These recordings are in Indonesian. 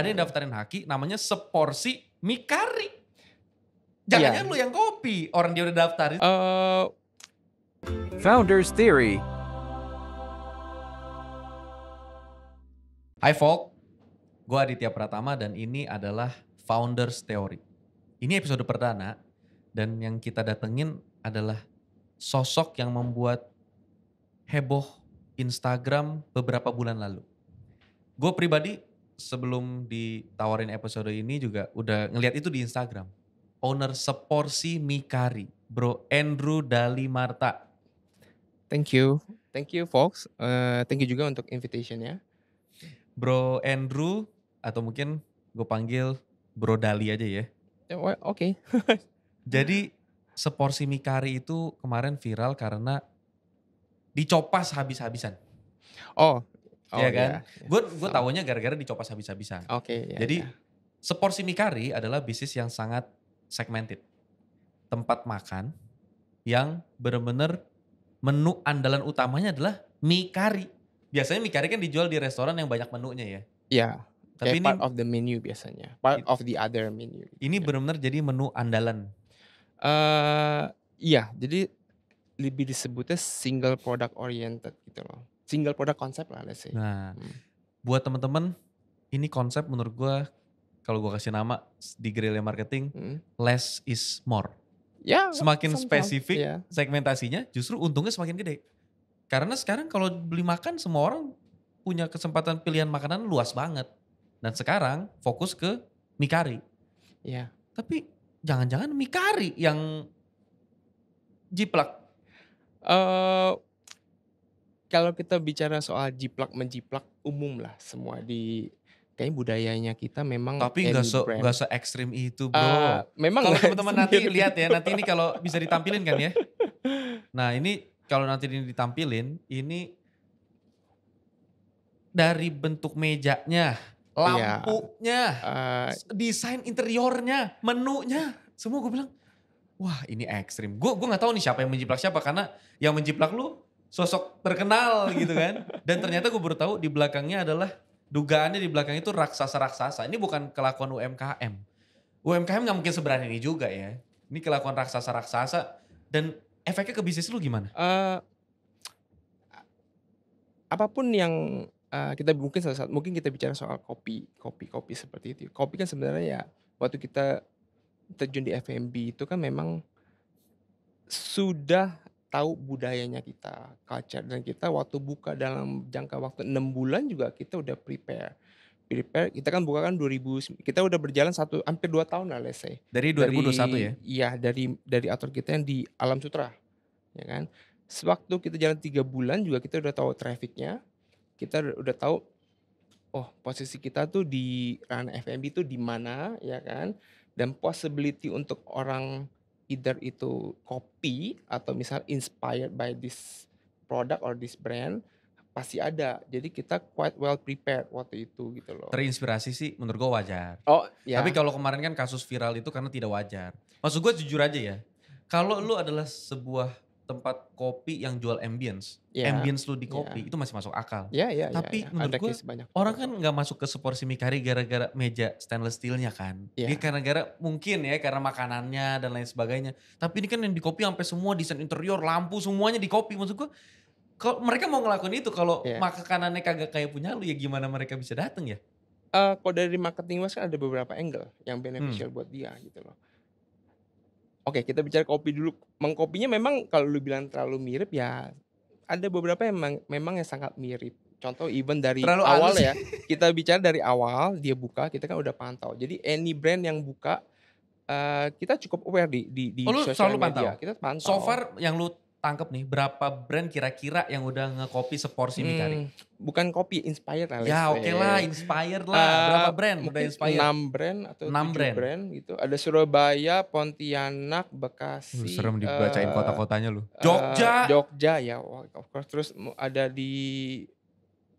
ada yang daftarin Haki namanya seporsi mie kari. Jangan-jangan lu yang copy, orang dia udah daftarin. Founders Theory. Hai folk, gue Aditya Pratama dan ini adalah Founders Theory. Ini episode perdana dan yang kita datengin adalah sosok yang membuat heboh Instagram beberapa bulan lalu. Gue pribadi sebelum ditawarin episode ini juga udah ngeliat itu di Instagram. Owner seporsi mie kari, Bro Andrew Dalimarta. Thank you folks. Thank you juga untuk invitation-nya. Bro Andrew atau mungkin gue panggil Bro Dali aja ya. Oke. Jadi seporsi mie kari itu kemarin viral karena dicopas habis-habisan. Iya kan? Gue taunya gara-gara dicopas habis-habisan. Oke. Jadi seporsi mie kari adalah bisnis yang sangat segmented. Tempat makan yang benar-benar menu andalan utamanya adalah mie kari. Biasanya mie kari kan dijual di restoran yang banyak menunya ya. Iya. Tapi ini part of the menu biasanya. Part of the other menu. Ini benar-benar jadi menu andalan. Iya, jadi lebih disebutnya single product oriented gitu loh. Single product concept lah let's say. Nah, buat teman-teman ini konsep menurut gue kalau gue kasih nama di Guerrilla Marketing, less is more. Ya, semakin spesifik segmentasinya justru untungnya semakin gede. Karena sekarang kalau beli makan semua orang punya kesempatan pilihan makanan luas banget. Dan sekarang fokus ke mie kari. Iya. Tapi jangan-jangan mie kari yang jiplak. Kalau kita bicara soal menjiplak umum lah semua di kayaknya budayanya kita memang. Tapi nggak se ekstrim itu bro. Memang kalau teman-teman nanti lihat ya, nanti ini kalau bisa ditampilin kan ya. Nah ini kalau nanti ini ditampilin, ini dari bentuk mejanya, lampunya, desain interiornya, menunya, semua gue bilang, wah ini ekstrim. Gue nggak tahu nih siapa yang menjiplak siapa karena yang menjiplak lu sosok terkenal gitu kan. Dan ternyata gue baru tahu di belakangnya adalah dugaannya di belakang itu raksasa-raksasa. Ini bukan kelakuan UMKM. UMKM nggak mungkin seberani ini juga ya. Ini kelakuan raksasa-raksasa dan efeknya ke bisnis lu gimana? Apapun yang kita mungkin kita bicara soal kopi seperti itu. Kopi kan sebenarnya ya waktu kita terjun di F&B itu kan memang sudah tahu budayanya kita, culture, dan kita waktu buka dalam jangka waktu 6 bulan juga kita udah prepare. Kita kan buka kan kita udah berjalan hampir 2 tahun lah let's say. Dari 2021 ya? Iya, dari outdoor kita yang di Alam Sutra. Ya kan? Sewaktu kita jalan 3 bulan juga kita udah tahu trafficnya. Kita udah tahu posisi kita tuh di ranah F&B tuh di mana ya kan? Dan possibility untuk orang either itu copy atau misal inspired by this product or this brand pasti ada. Jadi kita quite well prepared waktu itu gitu loh. Terinspirasi sih menurut gue wajar. Ya. Tapi kalau kemarin kan kasus viral itu karena tidak wajar. Maksud gue jujur aja ya. Kalau lu adalah sebuah tempat kopi yang jual ambience lu di kopi itu masih masuk akal. Tapi menurut gue orang kan gak masuk ke seporsi mie kari gara-gara meja stainless steelnya kan. Dia karena mungkin ya karena makanannya dan lain sebagainya. Tapi ini kan yang di kopi sampai semua desain interior, lampu semuanya di kopi. Maksud gue kalau mereka mau ngelakuin itu kalau makanannya kagak kayak punya lu ya gimana mereka bisa datang ya? Kalau dari marketing wise kan ada beberapa angle yang beneficial buat dia gitu loh. Oke, kita bicara kopi dulu. Mengkopinya memang kalau lu bilang terlalu mirip ya ada beberapa yang memang yang sangat mirip. Contoh even dari terlalu awal ya. Kita bicara dari awal dia buka kita kan udah pantau. Jadi any brand yang buka kita cukup aware di sosial media. Kita pantau. So far yang lu tangkep nih berapa brand kira-kira yang udah ngekopi seporsi mie kari? Bukan kopi, inspired lah. Ya oke lah, inspired lah. Berapa brand udah inspired? 6 brand atau 7 brand gitu. Ada Surabaya, Pontianak, Bekasi. Serem dibacain kota-kotanya lu. Jogja ya, of course. Terus ada di,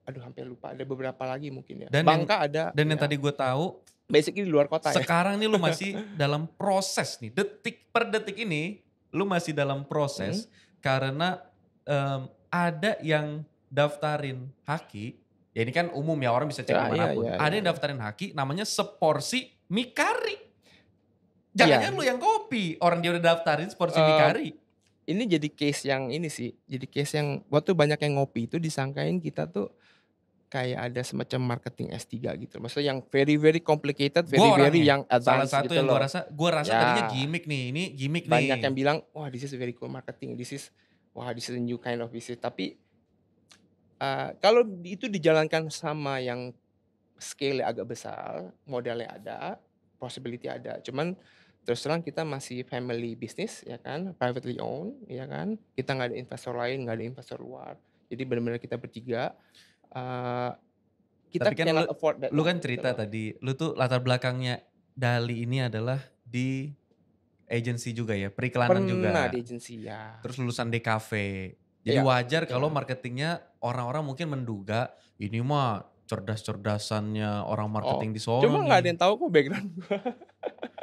hampir lupa. Ada beberapa lagi mungkin ya. Bangka ada. Dan yang tadi gue tahu, basically di luar kota ya. Sekarang nih lu masih dalam proses nih. Detik per detik ini, lu masih dalam proses. Karena ada yang daftarin Haki Ya ini kan umum ya, orang bisa cek dimanapun. Ada yang daftarin Haki namanya seporsi mie kari. Jangan-jangan lu yang kopi, orang dia udah daftarin seporsi mie kari. Ini jadi case yang ini sih, jadi case yang waktu banyak yang ngopi itu disangkain kita tuh kayak ada semacam marketing S3 gitu. Maksudnya yang very very complicated, very yang salah advance satu gitu yang loh. Gua rasa tadinya gimmick nih, ini gimmick nih. Banyak yang bilang, wah this is very cool marketing, this is a new kind of business. Tapi kalau itu dijalankan sama yang scale agak besar, modalnya ada, possibility ada. Cuman terus terang kita masih family business ya kan, privately owned ya kan. Kita nggak ada investor lain, nggak ada investor luar. Jadi benar-benar kita bertiga. Kita tapi kan cannot afford that. Lu kan cerita tadi, lu tuh latar belakangnya Dali ini adalah di agency juga ya, periklanan juga. Pernah di agency ya. Terus lulusan DKV. Jadi wajar kalau marketingnya orang-orang mungkin menduga ini mah cerdas-cerdasannya orang marketing di Solo. Cuma nggak ada yang tahu kok background gue.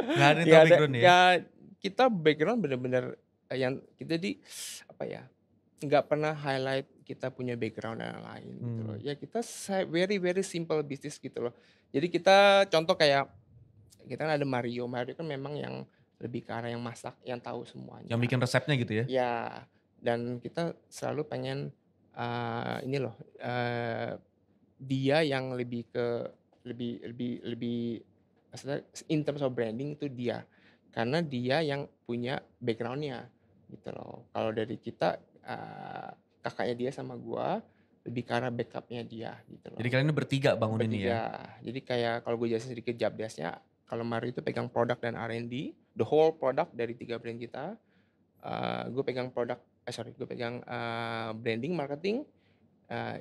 Nggak ada yang tahu background ya? Kita background bener-bener yang kita nggak pernah highlight kita punya background yang lain gitu loh. Ya kita very very simple business gitu loh. Jadi kita contoh kayak kita kan ada Mario kan memang yang lebih ke arah yang masak, yang tahu semuanya. Yang bikin resepnya gitu ya? Ya, dan kita selalu pengen dia yang lebih maksudnya in terms of branding itu dia. Karena dia yang punya backgroundnya gitu loh. Kalau dari kita kakaknya dia sama gua lebih ke arah backupnya dia gitu loh. Jadi kalian bertiga bangun ini ya? Jadi kayak kalau gue jelasin sedikit job desk-nya, kalau Mario itu pegang produk dan R&D, the whole product dari 3 brand kita. Gue pegang branding, marketing,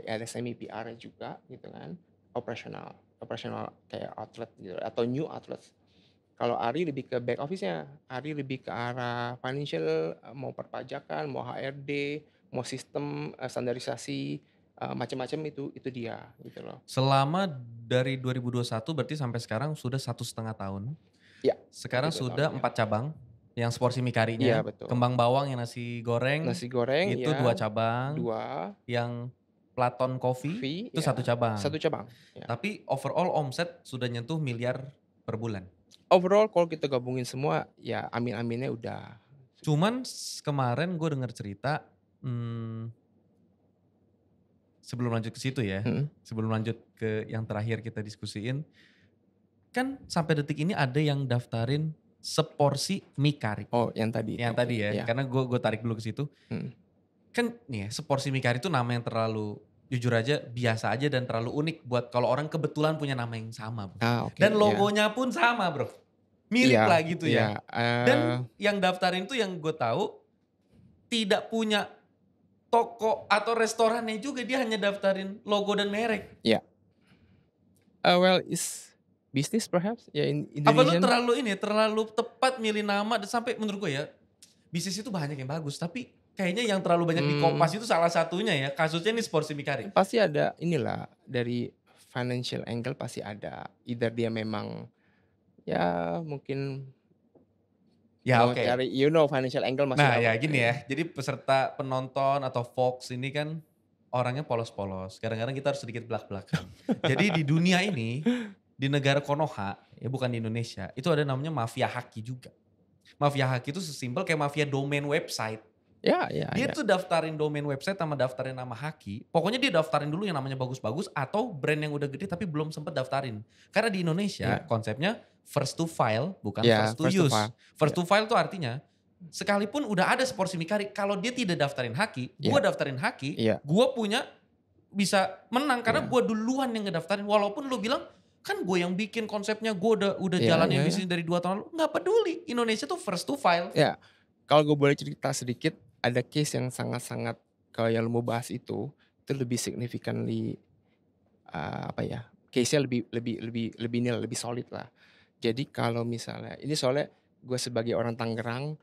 ada semi PR juga gitu kan, operational kayak outlet gitu atau new outlets. Kalau Ari lebih ke back office-nya, Ari lebih ke arah financial, mau perpajakan, mau HRD, mau sistem standarisasi, macam-macam itu dia gitu loh. Selama dari 2021 berarti sampai sekarang sudah 1,5 tahun. Ya. Sekarang sudah 4 cabang. Yang seporsi mie karinya, iya, betul. Kembang Bawang yang nasi goreng itu 2 cabang. 2. Yang Platon Coffee itu 1 cabang. 1 cabang. Ya. Tapi overall omset sudah nyentuh miliar per bulan. Overall kalau kita gabungin semua ya amin-aminnya udah. Cuman kemarin gue dengar cerita, sebelum lanjut ke situ ya, sebelum lanjut ke yang terakhir kita diskusiin, kan sampai detik ini ada yang daftarin seporsi mie kari. Oh yang tadi. Yang tadi ya, karena gue tarik dulu ke situ. Kan nih ya, seporsi mie kari itu nama yang terlalu, jujur aja biasa aja dan terlalu unik buat kalau orang kebetulan punya nama yang sama bro. Dan logonya pun sama bro, mirip lah gitu ya. Dan yang daftarin tuh yang gue tahu tidak punya toko atau restorannya juga, dia hanya daftarin logo dan merek. Iya. Well, is business perhaps ya Indonesian. Apa lu terlalu tepat milih nama dan sampai menurut gue ya, bisnis itu banyak yang bagus tapi kayaknya yang terlalu banyak di Kompas itu salah satunya ya. Kasusnya ini Seporsi Mie Kari. Pasti ada inilah dari financial angle pasti ada. Either dia memang ya mungkin ya oke. Cari financial angle masih. Nah ya gini ya. Jadi peserta penonton atau Fox ini kan orangnya polos-polos. Kadang-kadang kita harus sedikit belak-belakan. Jadi di dunia ini, di negara Konoha, ya bukan di Indonesia, itu ada namanya mafia haki juga. Mafia haki itu sesimpel kayak mafia domain website. Ya. Dia tuh daftarin domain website sama daftarin nama haki. Pokoknya dia daftarin dulu yang namanya bagus-bagus atau brand yang udah gede tapi belum sempet daftarin. Karena di Indonesia konsepnya first to file bukan first to use. First to file tuh artinya sekalipun udah ada Seporsi Mie Kari, kalau dia tidak daftarin haki, gue daftarin haki, gue punya bisa menang karena gue duluan yang ngedaftarin. Walaupun lu bilang kan gue yang bikin konsepnya, gue udah jalanin bisnis dari 2 tahun lalu. Nggak peduli, Indonesia tuh first to file. Ya, kalau gue boleh cerita sedikit, ada case yang sangat-sangat kalau yang lu mau bahas itu lebih significantly case-nya lebih solid lah. Jadi kalau misalnya ini soalnya gue sebagai orang Tangerang,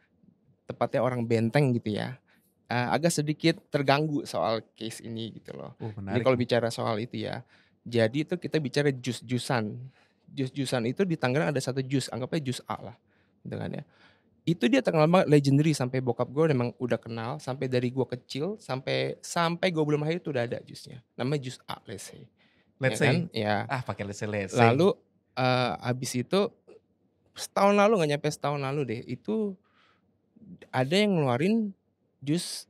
tepatnya orang Benteng gitu ya, agak sedikit terganggu soal case ini gitu loh. Jadi kalau bicara soal itu ya, jadi itu kita bicara jus-jusan. Jus-jusan itu di Tangerang ada satu jus, anggapnya jus A lah, gitu kan ya. Itu dia terkenal banget, legendary, sampai bokap gue memang udah kenal, sampai dari gue kecil sampai gue belum lahir itu udah ada jusnya. Namanya jus A, let's say. Let's ya kan? say. Ya. Pakai let's say. Lalu habis itu setahun lalu, nggak nyampe setahun lalu deh, itu ada yang ngeluarin jus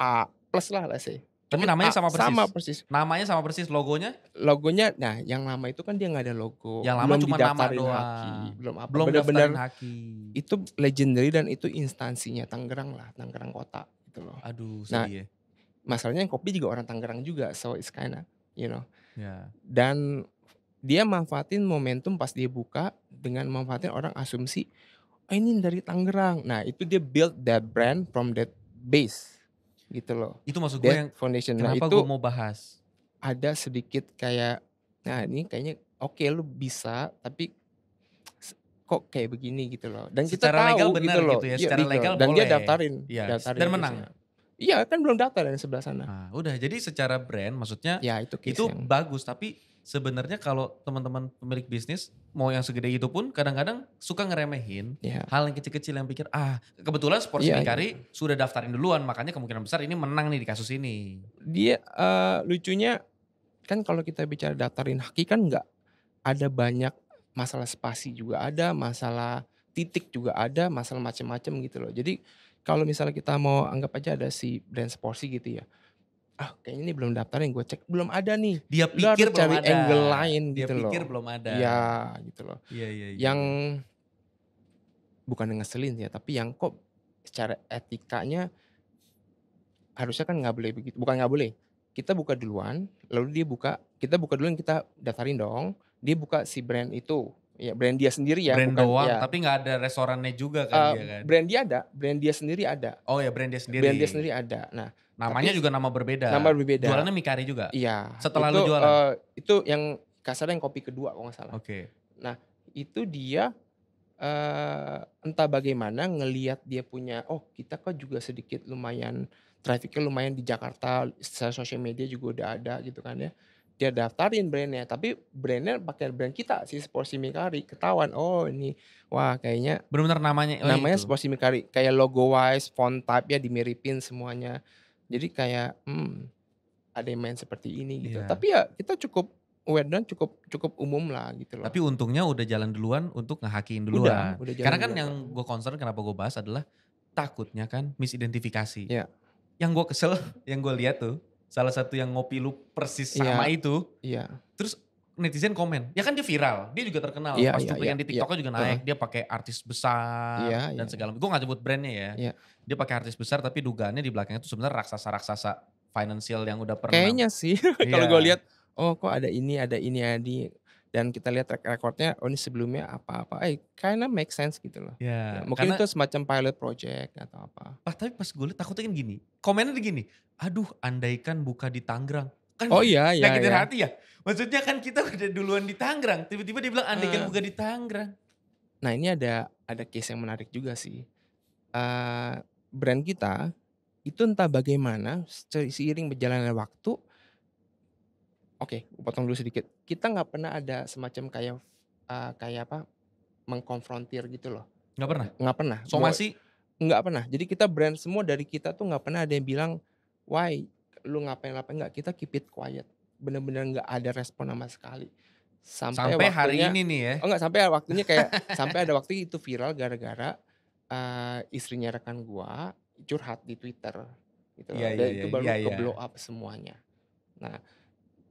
A plus lah let's say. Tapi Cuman namanya sama persis? Sama persis. Namanya sama persis, logonya? Logonya, nah yang lama itu kan dia nggak ada logo. Yang lama belum cuma nama didaftarin doang. Haki, belum apa. Belum Bener-bener daftarin Haki. itu legendary dan itu instansinya Tangerang lah, Tangerang kota gitu loh. Aduh, Nah, sedih ya. masalahnya yang kopi juga orang Tangerang juga, so it's kinda, you know. Ya. Dan dia manfaatin momentum pas dia buka dengan manfaatin orang asumsi, ini dari Tangerang. Nah, itu dia build that brand from that base gitu loh. Itu maksud gue yang foundation. kenapa gue mau bahas. Ada sedikit kayak, nah ini kayaknya oke, lu bisa, tapi kok kayak begini gitu loh. Dan kita secara tahu legal benar gitu loh. gitu ya, secara legal dan boleh. dia daftarin, dan menang. Iya kan belum daftar yang sebelah sana. Nah, udah jadi secara brand maksudnya ya, itu yang bagus, tapi sebenarnya kalau teman-teman pemilik bisnis mau yang segede itu pun kadang-kadang suka ngeremehin hal yang kecil-kecil yang pikir kebetulan Sports Hikari sudah daftarin duluan, makanya kemungkinan besar ini menang nih di kasus ini. Dia lucunya kan kalau kita bicara daftarin Haki kan nggak ada banyak masalah spasi juga ada, masalah titik juga ada, masalah macam-macam gitu loh. Jadi kalau misalnya kita mau anggap aja ada si brand Sportsy gitu ya. Kayaknya ini belum daftarin, gue cek belum ada nih. Dia pikir belum cari ada. angle lain gitu loh. Dia pikir belum ada. Iya gitu loh. Iya. Yang bukan ngeselin ya, tapi yang kok secara etikanya harusnya kan nggak boleh begitu. Bukan nggak boleh. Kita buka duluan, lalu dia buka, kita buka duluan, kita daftarin dong. Dia buka si brand itu. Ya brand dia sendiri ya. Brand bukan, doang, ya. Tapi gak ada restorannya juga kan dia kan? Brand dia ada, brand dia sendiri ada. Oh ya brand dia sendiri. Brand dia sendiri ada. Nah, namanya juga nama berbeda. Nama berbeda. Jualannya Mikari juga? Iya. Setelah lu jualan? Itu yang kasarnya yang kopi kedua kalau gak salah. Oke. Nah itu dia entah bagaimana ngelihat dia punya, kita kok juga sedikit lumayan, trafficnya lumayan di Jakarta, secara sosial media juga udah ada gitu kan ya. Dia daftarin brandnya, tapi brandnya pakai brand kita si Sportsy Mikari, ketahuan ini wah kayaknya benar-benar namanya Sportsy Mikari, kayak logo wise, font type ya dimiripin semuanya, jadi kayak ada yang main seperti ini gitu. Tapi ya kita cukup aware dan cukup umum lah gitu loh. Tapi untungnya udah jalan duluan untuk ngehakiin duluan. Udah karena kan duluan. Yang gue concern kenapa gue bahas adalah takutnya kan misidentifikasi. Iya. Yang gue kesel, yang gue lihat tuh salah satu yang ngopi lu persis sama itu. Iya. Terus netizen komen, ya kan dia viral, dia juga terkenal. Pas cuplikan di TikToknya juga naik, dia pakai artis besar dan segala macam. Gue gak sebut brandnya ya. Dia pakai artis besar tapi dugaannya di belakangnya itu sebenarnya raksasa-raksasa financial yang udah pernah. Kayaknya sih kalau gue lihat, kok ada ini. Dan kita lihat track recordnya, ini sebelumnya apa-apa, kinda make sense gitu loh. Ya, mungkin itu semacam pilot project atau apa. Tapi pas gue lihat takutnya kan gini, komennya gini, aduh andaikan buka di Tangerang. Kan iya. Nyakitin hati ya. Maksudnya kan kita udah duluan di Tangerang, tiba-tiba dia bilang andaikan buka di Tangerang. Nah ini ada case yang menarik juga sih. Brand kita itu entah bagaimana seiring berjalannya waktu. Oke, potong dulu sedikit. Kita nggak pernah ada semacam kayak apa, mengkonfrontir gitu loh. Nggak pernah? Nggak pernah. Somasi? Nggak pernah. Jadi kita brand semua dari kita tuh nggak pernah ada yang bilang, why lu ngapain nggak. Kita keep it quiet. Bener-bener nggak ada respon sama sekali. Sampai hari ini nih ya? Enggak, sampai waktunya kayak, sampai ada waktu itu viral gara-gara istrinya rekan gua curhat di Twitter. Gitu. Dan itu baru ke blow up semuanya. Nah,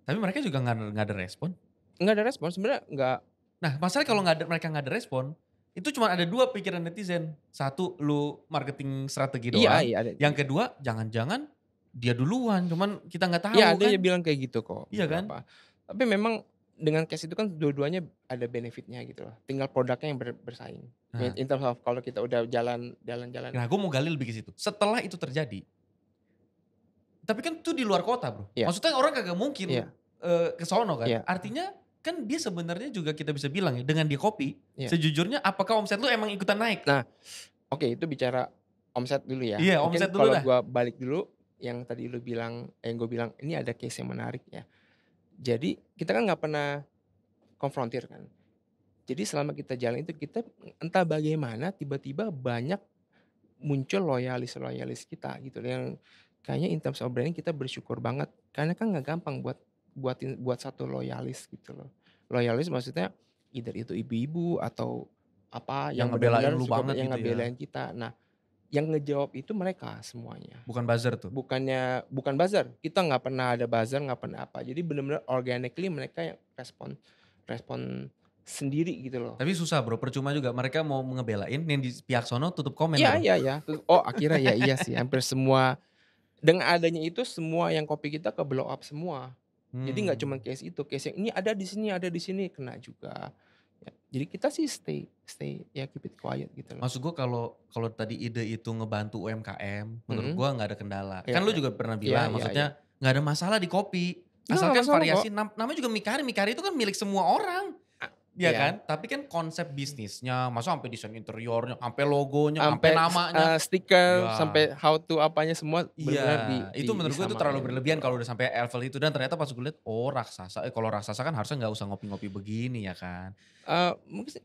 tapi mereka juga nggak ada respon? Nggak ada respon, sebenarnya nggak. Nah masalahnya kalau mereka nggak ada respon, itu cuma ada dua pikiran netizen. Satu, lu marketing strategi doang. Iya, ada. Yang kedua, jangan-jangan dia duluan, cuman kita nggak tahu. Iya, ada yang bilang kayak gitu kok. Iya kan? Tapi memang dengan case itu kan dua-duanya ada benefitnya gitu loh. Tinggal produknya yang bersaing. In terms of kalau kita udah jalan-jalan. Nah gue mau gali lebih ke situ. Setelah itu terjadi, tapi kan itu di luar kota bro. Maksudnya orang kagak mungkin ke sono kan. Artinya kan dia sebenarnya juga kita bisa bilang ya, dengan dia kopi, sejujurnya apakah omset lu emang ikutan naik? Nah oke, itu bicara omset dulu ya. Iya, mungkin omset dulu kalau gue balik dulu, yang tadi lu bilang, yang gue bilang ini ada case yang menarik ya. Jadi kita kan gak pernah konfrontir kan. Jadi selama kita jalan itu, kita entah bagaimana tiba-tiba banyak muncul loyalis kita gitu. Yang kayaknya in terms of branding kita bersyukur banget. Karena kan gak gampang buat buat satu loyalis gitu loh. Loyalis maksudnya either itu ibu-ibu atau apa Yang yang ngebelain benar-benar lu suka banget yang gitu ya. ngebelain kita. Nah, yang ngejawab itu mereka semuanya. Bukan buzzer tuh? Bukan buzzer. Kita nggak pernah ada buzzer, nggak pernah apa. Jadi benar-benar organically mereka yang respon sendiri gitu loh. Tapi susah bro, percuma juga mereka mau ngebelain yang di pihak sono tutup komen bro. Iya. Oh akhirnya ya iya sih, hampir semua. Dengan adanya itu semua yang kopi kita ke blow up semua. Jadi nggak cuma case itu, case yang ini ada di sini kena juga. Ya, jadi kita sih stay ya keep it quiet gitu loh. Maksud gue kalau tadi ide itu ngebantu UMKM, menurut gue nggak ada kendala. Iya, Kan lu juga pernah bilang, maksudnya nggak ada masalah di kopi. Asalkan variasi, namanya juga Mikari itu kan milik semua orang. Ya kan? Tapi kan konsep bisnisnya, masa sampai desain interiornya, sampai logonya, sampai namanya. Stiker, sampai how to apanya semua. Iya, itu menurut gue itu terlalu berlebihan kalau udah sampai level itu. Dan ternyata pas gue lihat, oh raksasa. Kalau raksasa kan harusnya gak usah ngopi-ngopi begini ya kan. Mungkin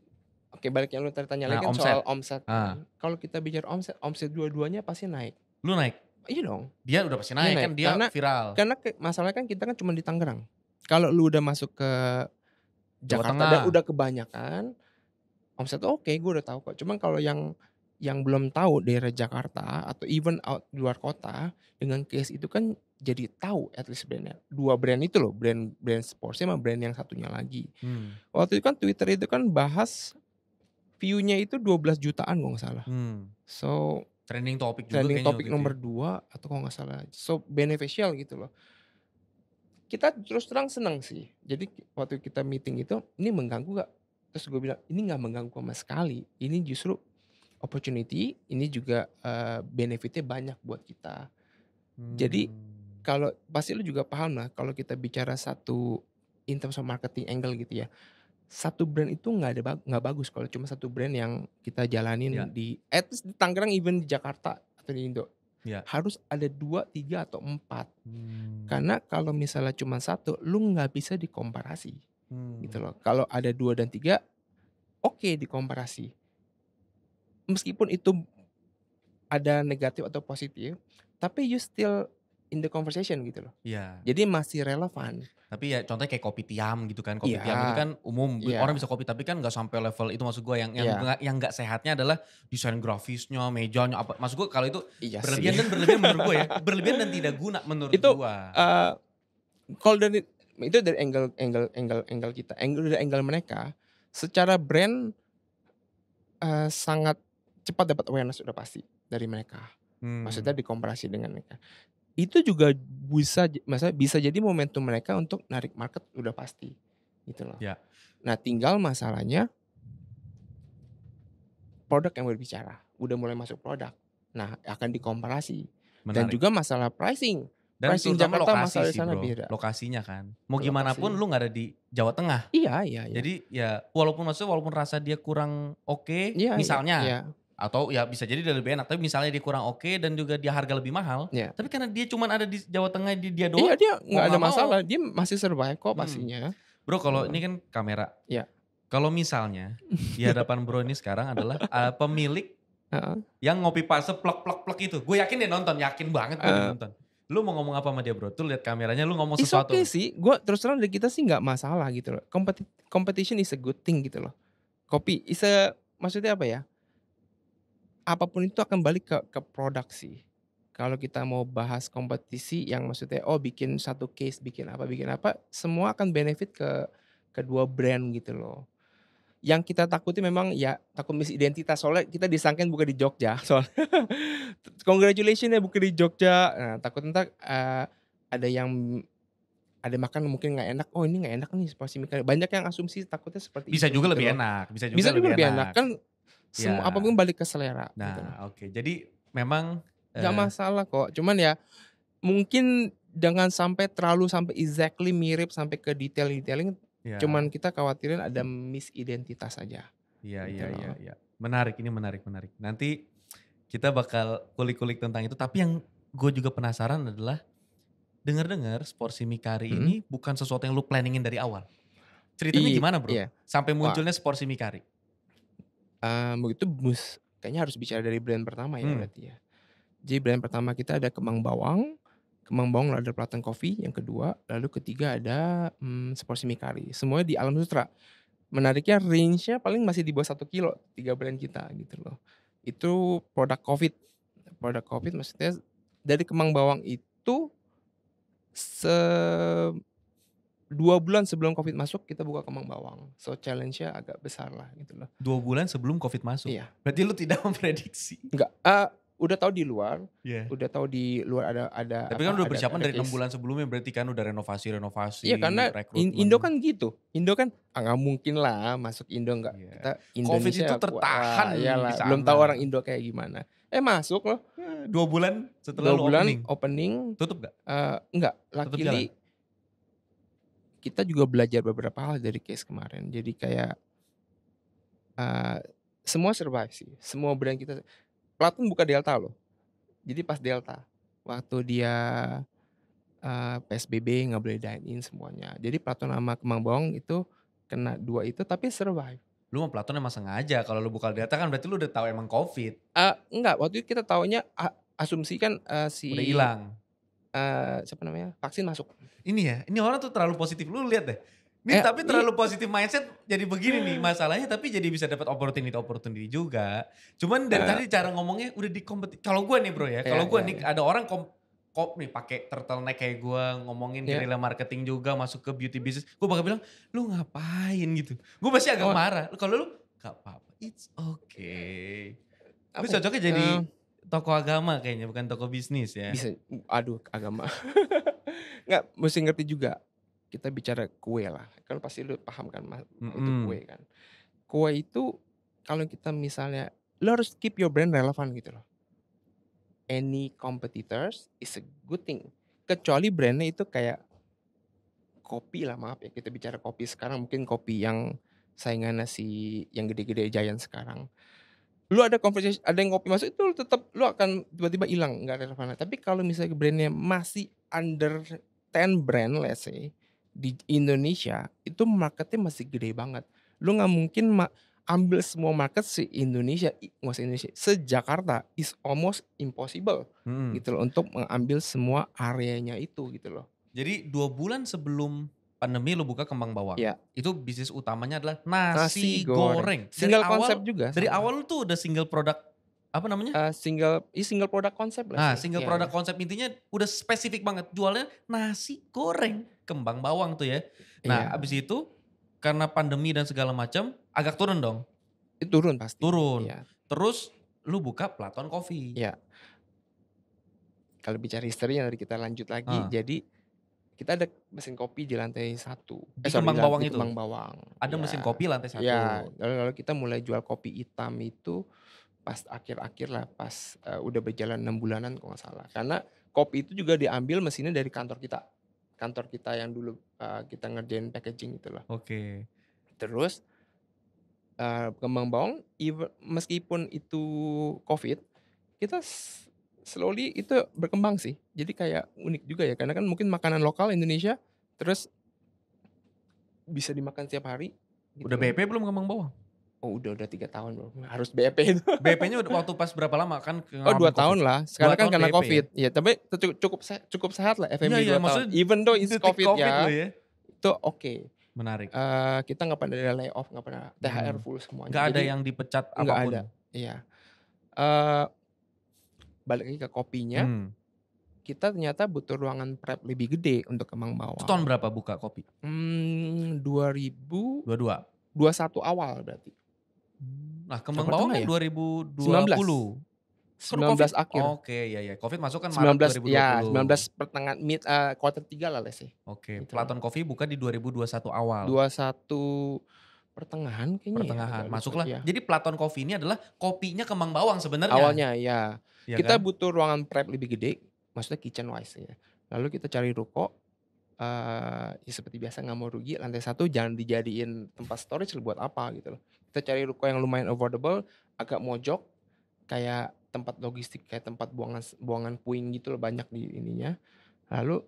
oke, balik yang lu tanya lagi kan soal omset. Kalau kita bicara omset dua-duanya pasti naik. Lu naik? Iya dong. Dia udah pasti naik kan, dia viral. Karena masalahnya kan kita kan cuma di Tangerang. Kalau lu udah masuk ke Jakarta dan udah kebanyakan, omset oke, gue udah tahu kok. Cuman kalau yang belum tahu daerah Jakarta atau even out luar kota, dengan case itu kan jadi tahu at least brandnya. 2 brand itu loh, brand sportsnya sama brand yang satunya lagi. Waktu itu kan Twitter itu kan bahas view-nya itu 12 jutaan kalau nggak salah. So trending topik juga trending topik nomor 2 atau kalau nggak salah. So beneficial gitu loh. Kita terus terang senang sih. Jadi waktu kita meeting itu, ini mengganggu gak? Terus gue bilang, ini gak mengganggu sama sekali. Ini justru opportunity, ini juga benefitnya banyak buat kita. Jadi kalau pasti lu juga paham lah, kalau kita bicara satu in terms of marketing angle gitu ya. Satu brand itu nggak bagus kalau cuma satu brand yang kita jalanin di at least di Tangerang, even di Jakarta atau di Indo. Harus ada 2, 3 atau 4. Karena kalau misalnya cuma 1, lu nggak bisa dikomparasi. Gitu loh. Kalau ada 2 dan 3, oke dikomparasi. Meskipun itu ada negatif atau positif, tapi you still in the conversation gitu loh. Jadi masih relevan. Tapi ya contohnya kayak kopi tiam gitu kan. Kopi tiam itu kan umum, orang bisa kopi, tapi kan gak sampai level itu. Maksud gue yang gak sehatnya adalah desain grafisnya, mejanya apa. Maksud gue kalau itu berlebihan dan berlebihan menurut gue ya. Berlebihan dan tidak guna menurut itu, gue. Kalau dari itu dari angle kita, dari angle mereka, secara brand sangat cepat dapat awareness udah pasti dari mereka. Maksudnya dikomparasi dengan mereka. Itu juga bisa jadi momentum mereka untuk narik market udah pasti gitu loh. Nah tinggal masalahnya produk yang berbicara, udah mulai masuk produk. Nah akan dikomparasi. Dan juga masalah pricing. Dan pricing Jakarta masalah lokasi sana bro, beda. lokasinya kan. Mau gimana pun lu gak ada di Jawa Tengah. Iya. Jadi ya walaupun rasa dia kurang oke, misalnya. Atau ya bisa jadi dia lebih enak, tapi misalnya dia kurang oke dan juga dia harga lebih mahal. Tapi karena dia cuma ada di Jawa Tengah, dia doang. Iya dia gak ada masalah, dia masih survive kok pastinya. Bro kalau ini kan kamera. Kalau misalnya di hadapan bro ini sekarang adalah pemilik yang ngopi pas plek itu. Gue yakin dia nonton, yakin banget gue nonton. Lu mau ngomong apa sama dia bro? Tuh lihat kameranya, lu ngomong sesuatu. It's okay sih, gue terus terang dari kita sih gak masalah gitu loh. Competition is a good thing gitu loh. Kopi maksudnya apa ya? Apapun itu akan balik ke produk sih. Kalau kita mau bahas kompetisi yang maksudnya bikin satu case, bikin apa, semua akan benefit ke kedua brand gitu loh. Yang kita takuti memang ya takut misidentitas, soalnya kita disangkain bukan di Jogja soalnya. Congratulations ya bukan di Jogja. Nah, takut ntar ada makan mungkin nggak enak. Oh ini nggak enak nih porsi Mikari. Banyak yang asumsi takutnya seperti bisa itu. Juga gitu lebih enak. Bisa juga lebih enak kan. Semua apapun balik ke selera. Nah gitu. Oke. Jadi memang gak masalah kok. Cuman ya mungkin jangan sampai terlalu sampai exactly mirip sampai ke detailing. Cuman kita khawatirin ada misidentitas saja. Iya. Menarik, ini menarik. Nanti kita bakal kulik-kulik tentang itu. Tapi yang gue juga penasaran adalah dengar Sporsi Mikari ini bukan sesuatu yang lu planningin dari awal. Ceritanya gimana bro? Sampai munculnya Sporsi Mikari. Begitu kayaknya harus bicara dari brand pertama ya berarti ya. Jadi brand pertama kita ada Kemang Bawang Kembang Bawang ada Platon Coffee yang kedua, lalu ketiga ada Seporsi Mie Kari. Semuanya di Alam Sutra. Menariknya range-nya paling masih di bawah 1 kilo, 3 brand kita gitu loh. Itu produk COVID. Produk COVID maksudnya dari Kembang Bawang itu 2 bulan sebelum COVID masuk kita buka Kembang Bawang. So challenge-nya agak besar lah gitu loh. 2 bulan sebelum COVID masuk? Iya. Berarti lu tidak memprediksi? Enggak, udah tahu di luar. Yeah. Udah tahu di luar ada. Tapi kan udah persiapan dari 6 bulan sebelumnya, berarti kan udah renovasi. Iya karena Indo kan gitu. Indo kan nggak mungkin lah masuk Indo nggak. Yeah. Kita Indonesia COVID itu tertahan di sana. Belum tahu orang Indo kayak gimana. Masuk loh. 2 bulan setelah 2 bulan opening. Tutup gak? Enggak. Luckily kita juga belajar beberapa hal dari case kemarin. Jadi kayak semua survive sih. Semua brand kita. Platon buka Delta loh. Jadi pas Delta. Waktu dia PSBB nggak boleh dine in semuanya. Jadi Platon sama Kembang Bawang itu kena 2 itu tapi survive. Lu sama Platon emang sengaja. Kalau lu buka Delta kan berarti lu udah tahu emang COVID. Enggak. Waktu itu kita taunya asumsi kan udah hilang. Siapa namanya? Vaksin masuk. Ini orang tuh terlalu positif. Lu lihat deh. Tapi terlalu positif mindset jadi begini nih masalahnya, tapi jadi bisa dapat opportunity juga. Cuman dari tadi cara ngomongnya udah di kompetisi. Kalau gue nih bro ya, kalau gue nih ada orang nih pakai turtleneck kayak gue ngomongin guerrilla marketing juga masuk ke beauty business, gue bakal bilang lu ngapain gitu. Gue pasti agak marah. Kalau lu gak apa-apa, it's okay. Lu cocoknya jadi toko agama kayaknya, bukan toko bisnis ya. Bisa, agama. Nggak, mesti ngerti juga. Kita bicara kue lah, kan pasti lu paham kan itu kue kan. Kue itu kalau kita misalnya, lu harus keep your brand relevan gitu loh. Any competitors is a good thing. Kecuali brandnya itu kayak kopi lah, maaf ya kita bicara kopi sekarang, mungkin kopi yang saingannya yang gede-gede Giant sekarang. Lu ada conversation, ada yang kopi masuk itu tetap lu akan tiba-tiba hilang, nggak relevan. Tapi kalau misalnya brandnya masih under 10 brand let's say, di Indonesia itu marketnya masih gede banget. Lu nggak mungkin ambil semua market se-Indonesia, se-Jakarta is almost impossible gitu loh untuk mengambil semua areanya itu gitu loh. Jadi 2 bulan sebelum pandemi lu buka Kembang Bawang. Ya. Itu bisnis utamanya adalah nasi goreng. Single konsep juga. Dari awal lu tuh udah single produk apa namanya? Single produk konsep lah. Single produk konsep intinya udah spesifik banget. Jualnya nasi goreng Kembang Bawang tuh ya. Nah abis itu karena pandemi dan segala macam agak turun dong. Turun pasti. Turun. Ya. Terus lu buka Platon Coffee. Iya. Kalau bicara history yang kita lanjut lagi. Jadi kita ada mesin kopi di lantai 1. Di Kembang Bawang itu? Kembang Bawang. Ada mesin kopi lantai 1. Iya. Lalu kita mulai jual kopi hitam itu pas akhir-akhir lah, pas udah berjalan 6 bulanan kalau nggak salah. Karena kopi itu juga diambil mesinnya dari kantor kita. Kantor kita yang dulu kita ngerjain packaging itu lah. Oke. Terus Kembang Bawang meskipun itu COVID, kita slowly itu berkembang sih. Jadi kayak unik juga ya, karena kan mungkin makanan lokal Indonesia terus bisa dimakan setiap hari. Gitu. Udah BP belum Kembang Bawang? Oh udah 3 tahun bro, harus BP itu. BP-nya waktu pas berapa lama kan? 2 tahun lah, sekarang kan karena BP, COVID. Ya tapi cukup sehat lah FMB 2 tahun. Even though it's COVID ya, itu oke. Menarik. Kita gak pernah ada layoff, gak pernah THR full semuanya. Gak ada yang dipecat apapun? Gak ada, iya. Balik lagi ke kopinya, kita ternyata butuh ruangan prep lebih gede untuk Kembang Bawang. Itu tahun berapa buka kopi? 2021 awal berarti. Nah Kembang Bawang kan 2020. 19 akhir. Oke, ya. Covid masuk kan Maret 2020. Ya, 19 pertengahan quarter 3 lah sih. Oke, gitu. Platon Coffee buka di 2021 awal. 21 pertengahan kayaknya. Pertengahan, masuklah. Ya. Jadi Platon Coffee ini adalah kopinya Kembang Bawang sebenarnya. Awalnya ya kita kan? Butuh ruangan prep lebih gede, maksudnya kitchen wise ya. Lalu kita cari ruko, ya seperti biasa nggak mau rugi, lantai 1 jangan dijadiin tempat storage buat apa gitu loh. Kita cari ruko yang lumayan affordable, agak mojok, kayak tempat logistik, kayak tempat buangan puing gitu loh, banyak di ininya. Lalu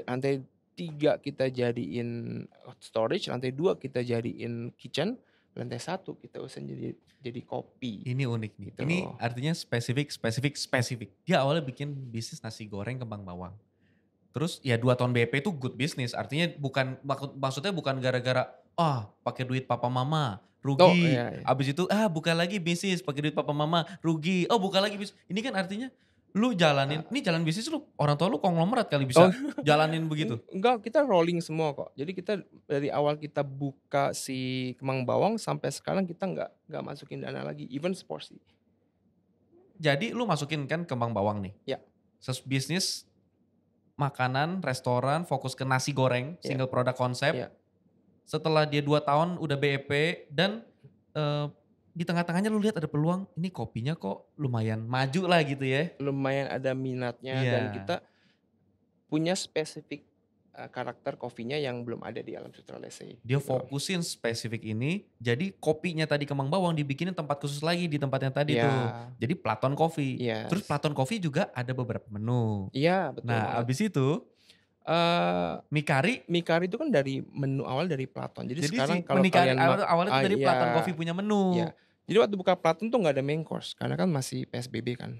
lantai 3 kita jadiin storage, lantai 2 kita jadiin kitchen, lantai 1 kita usahain jadi kopi. Ini unik nih. Gitu. Ini artinya spesifik. Dia awalnya bikin bisnis nasi goreng Kembang Bawang. Terus ya 2 tahun BEP itu good business, artinya maksudnya bukan gara-gara, pakai duit papa mama, Oh, rugi. iya iya. Habis itu, buka lagi bisnis pakai duit papa mama, rugi. Oh, buka lagi bisnis. Ini kan artinya lu jalanin, ini jalan bisnis lu, orang tua lu konglomerat kali Oh, bisa jalanin begitu. enggak, kita rolling semua kok. Jadi kita dari awal kita buka si Kemang Bawang sampai sekarang kita nggak masukin dana lagi, even seporsi. Jadi lu masukin kan Kembang Bawang nih. Ya. Bisnis makanan, restoran, fokus ke nasi goreng, single product konsep. Ya. Setelah dia 2 tahun udah BEP dan di tengah-tengahnya lu lihat ada peluang, ini kopinya kok lumayan maju lah gitu ya. Lumayan ada minatnya dan kita punya spesifik karakter kopinya yang belum ada di Alam Sutra Lese. Dia fokusin spesifik ini, jadi kopinya tadi Kembang Bawang dibikinin tempat khusus lagi di tempatnya tadi tuh. Jadi Platon Coffee. Terus Platon Coffee juga ada beberapa menu. Iya, betul. Nah, abis itu Mikari itu kan dari menu awal dari Platon. Jadi sekarang kalau kalian awalnya itu dari iya. Platon Coffee punya menu. Iya. Jadi waktu buka Platon tuh nggak ada main course karena kan masih PSBB kan.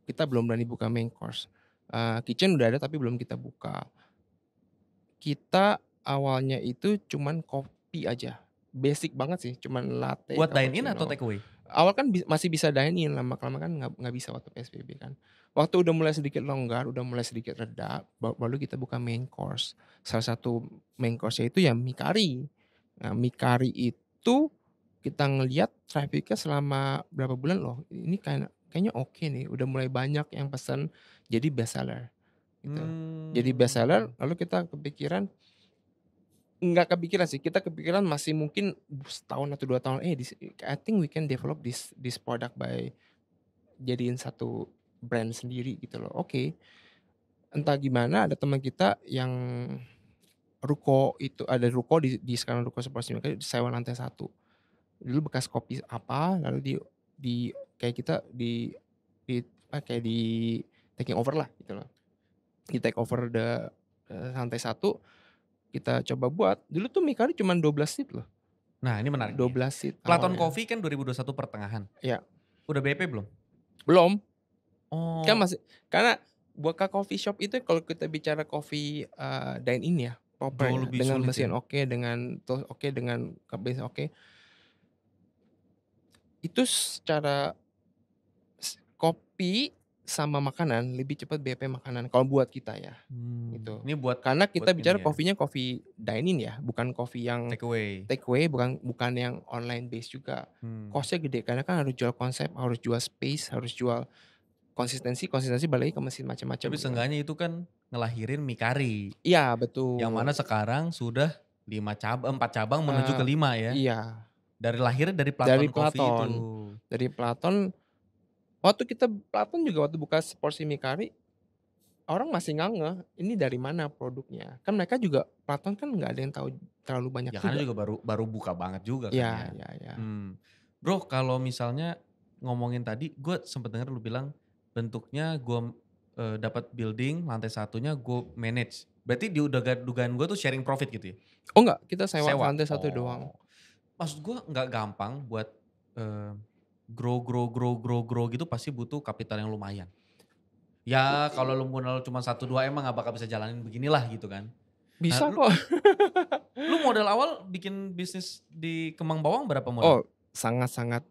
Kita belum berani buka main course. Kitchen udah ada tapi belum kita buka. Kita awalnya itu cuman kopi aja. Basic banget sih, cuman latte. Buat dine in atau take away? Awal kan masih bisa dine in, lama-lama kan nggak bisa waktu PSBB kan. Waktu udah mulai sedikit longgar, udah mulai sedikit reda, baru kita buka main course. Salah satu main course-nya itu ya Mikari. Nah, Mikari itu kita ngelihat trafficnya selama berapa bulan loh. Ini kayaknya oke nih, udah mulai banyak yang pesan jadi best seller. Gitu. Jadi best seller, lalu kita nggak kepikiran sih, kita kepikiran masih mungkin setahun atau 2 tahun, I think we can develop this product by jadiin satu brand sendiri gitu loh. Oke. Entah gimana ada teman kita yang ruko itu, ada ruko di sekarang ruko seperti ini, sewa lantai 1. Dulu bekas kopi apa, lalu di kayak kita kayak di taking over lah gitu loh. Di take over lantai 1, kita coba buat. Dulu tuh Mikari cuma 12 seat loh. Nah, ini menarik. 12 seat. Platon Coffee kan 2021 pertengahan. Iya. Udah BEP belum? Belum. Oh. Kan masih, karena buka coffee shop itu kalau kita bicara coffee dine in ya, proper ya, dengan mesin dengan kebiasaan oke. Itu secara kopi sama makanan lebih cepat BEP makanan kalau buat kita ya. Gitu. Ini karena kita bicara kopinya coffee dine in ya, bukan kopi yang take away, bukan yang online base juga. Cost-nya gede karena kan harus jual konsep, harus jual space, harus jual konsistensi balik lagi ke mesin macam-macam. Tapi seenggaknya itu kan ngelahirin Mikari. Iya, betul. Yang mana sekarang sudah 4 cabang menuju ke 5 ya. Iya. Dari lahirnya dari Platon Coffee itu. Dari Platon. Waktu juga waktu buka porsi Mikari, orang masih ngangeh, ini dari mana produknya. Kan mereka juga, Platon kan nggak ada yang tahu terlalu banyak ya, juga. Karena juga baru buka banget juga kan ya. Iya. Bro, kalau misalnya ngomongin tadi, gue sempet denger lu bilang bentuknya gue dapat building, lantai 1-nya gue manage. Berarti di dugaan gue tuh sharing profit gitu ya? Oh enggak, kita sewa lantai 1 doang. Maksud gue nggak gampang buat grow gitu pasti butuh kapital yang lumayan. Ya kalau lu modal cuma 1-2 emang gak bakal bisa jalanin beginilah gitu kan. Bisa kok. Lu modal awal bikin bisnis di Kembang Bawang berapa modal? Oh, sangat-sangat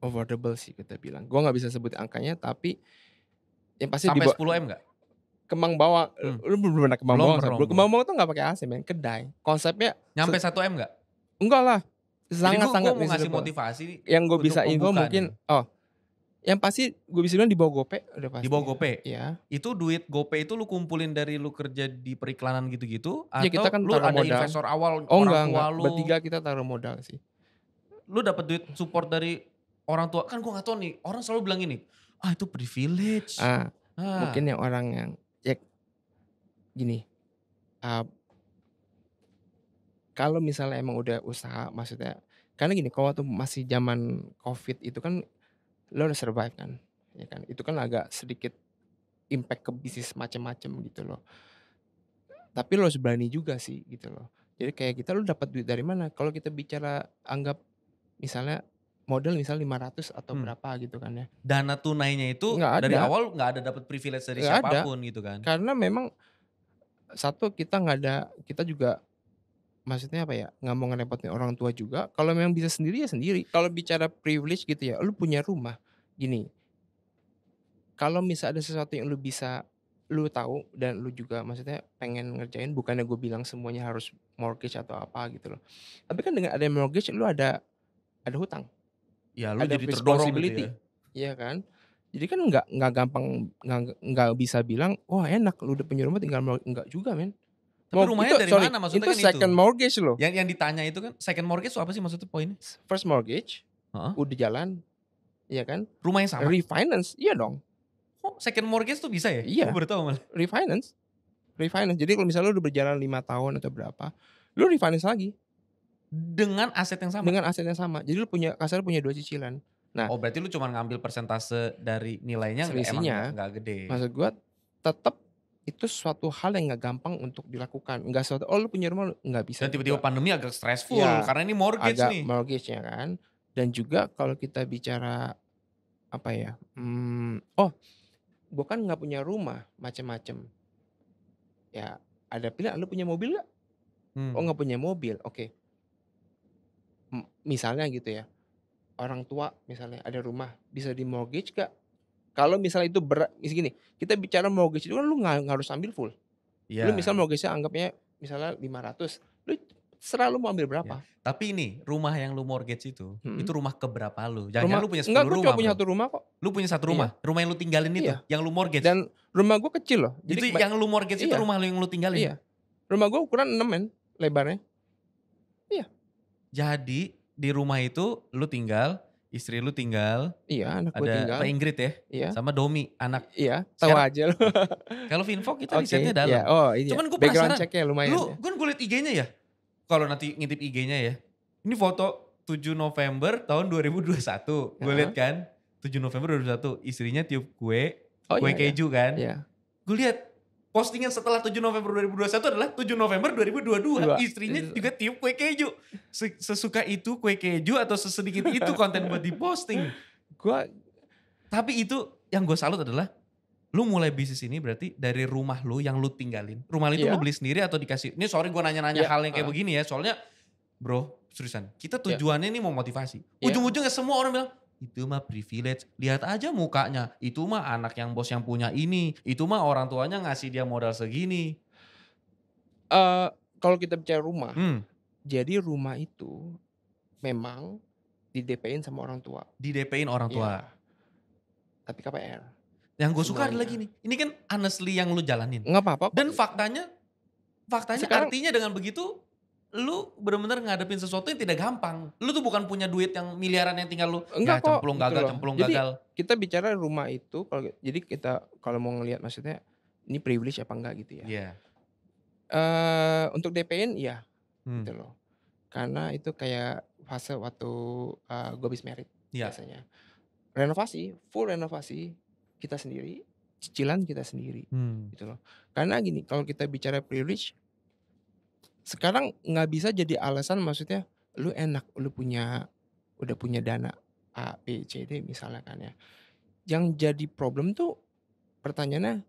affordable sih kita bilang. Gue gak bisa sebut angkanya tapi yang pasti sampai 10M gak? Kembang Bawang, lu belum pernah Kembang Bawang? Kembang Bawang tuh gak pakai AC men, kedai. Konsepnya nyampe 1M gak? Enggak lah. Sangat-sangat mau ngasih motivasi. Yang gue bisa info mungkin, yang pasti gue bisa bilang di bawah GoPay udah pasti. Di bawah GoPay? Iya. Itu duit GoPay itu lu kumpulin dari lu kerja di periklanan gitu-gitu? Atau ya, kita kan lu ada modal. investor awal orang tua lu? Bertiga kita taruh modal sih. Lu dapet duit support dari orang tua? Kan gue gak tahu nih, orang selalu bilang gini, itu privilege. Mungkin yang orang yang, ya gini, kalau misalnya emang udah usaha, maksudnya, karena gini, kalau waktu masih zaman COVID itu kan, lo udah survive kan, ya kan, itu kan agak sedikit impact ke bisnis macam-macam gitu loh. Tapi lo harus berani juga sih gitu loh. Jadi kayak kita lo dapat duit dari mana? Kalau kita bicara anggap misalnya modal misalnya 500 atau berapa gitu kan ya. Dana tunainya itu dari awal nggak ada dapat privilege dari siapapun gitu kan. Karena memang Satu kita juga maksudnya apa ya, nggak mau ngerepotin orang tua juga, kalau memang bisa sendiri ya sendiri. Kalau bicara privilege gitu ya, lu punya rumah, gini, kalau misal ada sesuatu yang lu tahu dan lu juga maksudnya pengen ngerjain, bukannya gue bilang semuanya harus mortgage atau apa gitu loh. Tapi kan dengan ada mortgage lu ada hutang, Ya lu ada jadi terdorong gitu ya. responsibility, iya kan? Jadi kan nggak gampang, nggak bisa bilang, "Wah enak lu udah punya rumah tinggal enggak juga men." Tapi rumahnya dari mana maksudnya Itu kan itu? second mortgage loh. Yang ditanya itu kan second mortgage itu apa sih maksudnya poinnya? First mortgage, Heeh. udah jalan, iya kan? Rumah yang sama? Refinance, iya dong. Oh second mortgage tuh bisa ya? Iya. Gue baru tahu malah. Refinance. Jadi kalau misalnya lu udah berjalan 5 tahun atau berapa, lu refinance lagi. Dengan aset yang sama? Dengan aset yang sama. Jadi lu kasarnya punya 2 cicilan. Nah, oh berarti lu cuma ngambil persentase dari nilainya emang selisihnya, nggak gede? maksud gua tetap itu suatu hal yang nggak gampang untuk dilakukan. Enggak suatu, "Oh lu punya rumah," nggak bisa Dan tiba-tiba juga. pandemi agak stressful Iya, karena ini mortgage agak nih. mortgage ya kan. Dan juga kalau kita bicara apa ya, oh gua kan nggak punya rumah, macem-macem. Ya ada pilihan, "Lu punya mobil nggak?" "Oh nggak punya mobil," oke. Misalnya gitu ya, orang tua misalnya ada rumah, bisa di-mortgage nggak? Kalau misalnya itu gini, kita bicara mortgage itu kan lu nggak harus ambil full. Lu Iya. misal mortgage-nya anggapnya misalnya 500, lu terserah lu mau ambil Ya. berapa. Tapi ini rumah yang lu mortgage itu rumah keberapa lu? Rumah Jangan-jangan lu punya 10 enggak, gue rumah cuma punya Bro? 1 rumah kok. Lu punya 1 rumah? Iya. Rumah yang lu tinggalin itu? Iya. Yang lu mortgage? Dan rumah gue kecil loh. Itu Jadi yang lu mortgage itu iya, rumah lu yang lu tinggalin? iya. Rumah gue ukuran 6 men, lebarnya. Iya. Jadi di rumah itu lu tinggal, istri lu tinggal, Iya, anak gue ada tinggal. apa Ingrid ya? Iya. Sama Domi, anak. Iya, tahu aja lu. Kalau Vinfo kita Oke, risetnya dalam. iya. Oh iya. Cuman gue Background penasaran, check-nya lumayan lu ya. kan gue liat IG-nya ya, kalau nanti ngintip IG-nya ya, ini foto 7 November tahun 2021, gue liat kan, 7 November 2021, istrinya tiup kue Iya, keju kan. Iya. Gue liat postingan setelah 7 November 2021 adalah 7 November 2022, istrinya juga tiup kue keju. Sesuka itu kue keju atau sesedikit itu konten buat diposting. Tapi itu yang gue salut adalah, lu mulai bisnis ini berarti dari rumah lu yang lu tinggalin. Rumah itu lu beli sendiri atau dikasih? Ini sorry gue nanya-nanya hal yang kayak begini ya. Soalnya bro, seriusan. Kita tujuannya ini mau motivasi. Ujung-ujungnya semua orang bilang, itu mah privilege. Lihat aja mukanya. Itu mah anak yang bos yang punya ini. Itu mah orang tuanya ngasih dia modal segini. Kalau kita bicara rumah, jadi rumah itu memang di DP-in sama orang tua. Di DP-in orang tua. Ya. Tapi KPR. Yang gue suka adalah gini, ini kan honestly yang lu jalanin. Nggak apa-apa. Dan faktanya sekarang, artinya dengan begitu, lu benar-benar ngadepin sesuatu yang tidak gampang. Lu tuh bukan punya duit yang miliaran yang tinggal lu, enggak kok, cemplung gitu gagal. Kita bicara rumah itu, jadi kita kalau mau ngelihat maksudnya, ini privilege apa enggak gitu ya. Iya. Untuk DP-in iya, gitu loh. Karena itu kayak fase waktu gue habis merit biasanya. Renovasi, full renovasi kita sendiri, cicilan kita sendiri, gitu loh. Karena gini, kalau kita bicara privilege, sekarang nggak bisa jadi alasan maksudnya lu enak, lu udah punya dana A, B, C, D misalnya kan ya. Yang jadi problem tuh pertanyaannya,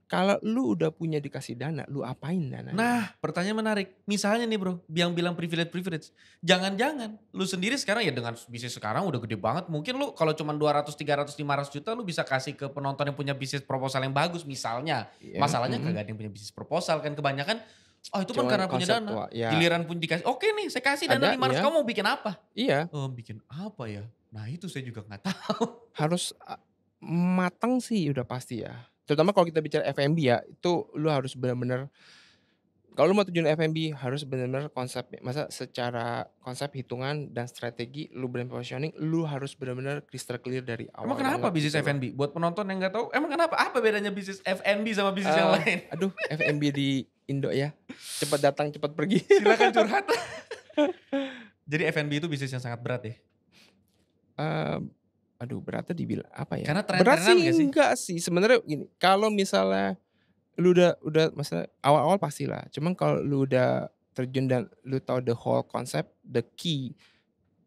kalau lu udah punya dikasih dana, lu apain dananya? Nah, pertanyaan menarik. Misalnya nih bro, yang bilang privilege. Jangan-jangan lu sendiri sekarang ya dengan bisnis sekarang udah gede banget. Mungkin lu kalau cuma 200, 300, 500 juta lu bisa kasih ke penonton yang punya bisnis proposal yang bagus misalnya. Masalahnya kagak ada yang punya bisnis proposal kan kebanyakan. Oh itu kan karena punya dana. Giliran pun dikasih, oke nih saya kasih dana 500, kamu mau bikin apa? Iya. Bikin apa ya? Nah itu saya juga gak tahu. Harus matang sih udah pasti ya. Terutama kalau kita bicara F&B ya, itu lu harus benar-benar, kalau lu mau tujuan F&B harus benar-benar konsep, masa secara konsep hitungan dan strategi lu brand positioning, lu harus benar-benar crystal clear dari awal. Emang kenapa bisnis F&B? Buat penonton yang gak tahu, emang kenapa? Apa bedanya bisnis F&B sama bisnis yang lain? Aduh, F&B di Indo ya, cepat datang cepat pergi. Silakan curhat. Jadi F&B itu bisnis yang sangat berat ya? Aduh beratnya dibilang apa ya? Karena berat sih enggak sih. Sebenarnya gini, kalau misalnya lu udah maksudnya awal-awal pastilah. Cuman kalau lu udah terjun dan lu tahu the whole concept, the key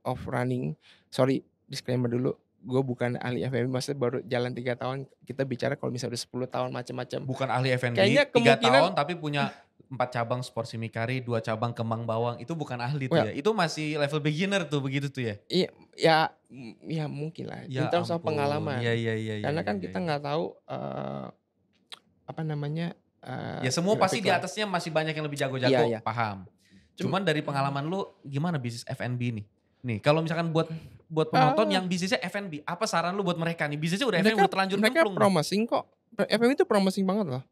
of running. Sorry, disclaimer dulu. gue bukan ahli F&B, maksudnya baru jalan 3 tahun, kita bicara kalau misalnya udah 10 tahun macam-macam. Bukan ahli F&B, Kayaknya 3 tahun tapi punya 4 cabang sport mie 2 cabang kemang bawang, itu bukan ahli tuh ya? Itu masih level beginner tuh begitu tuh ya? Iya, ya mungkin lah, Ya in terms of ampun, pengalaman. iya. Karena kan kita nggak tahu, apa namanya, ya semua pasti di atasnya masih banyak yang lebih jago-jago, paham. Cuman dari pengalaman lu gimana bisnis F&B nih? Nih kalau misalkan buat penonton yang bisnisnya F&B, apa saran lu buat mereka nih? Bisnisnya udah F&B udah terlanjur mereka promising kok. F&B itu promising banget loh.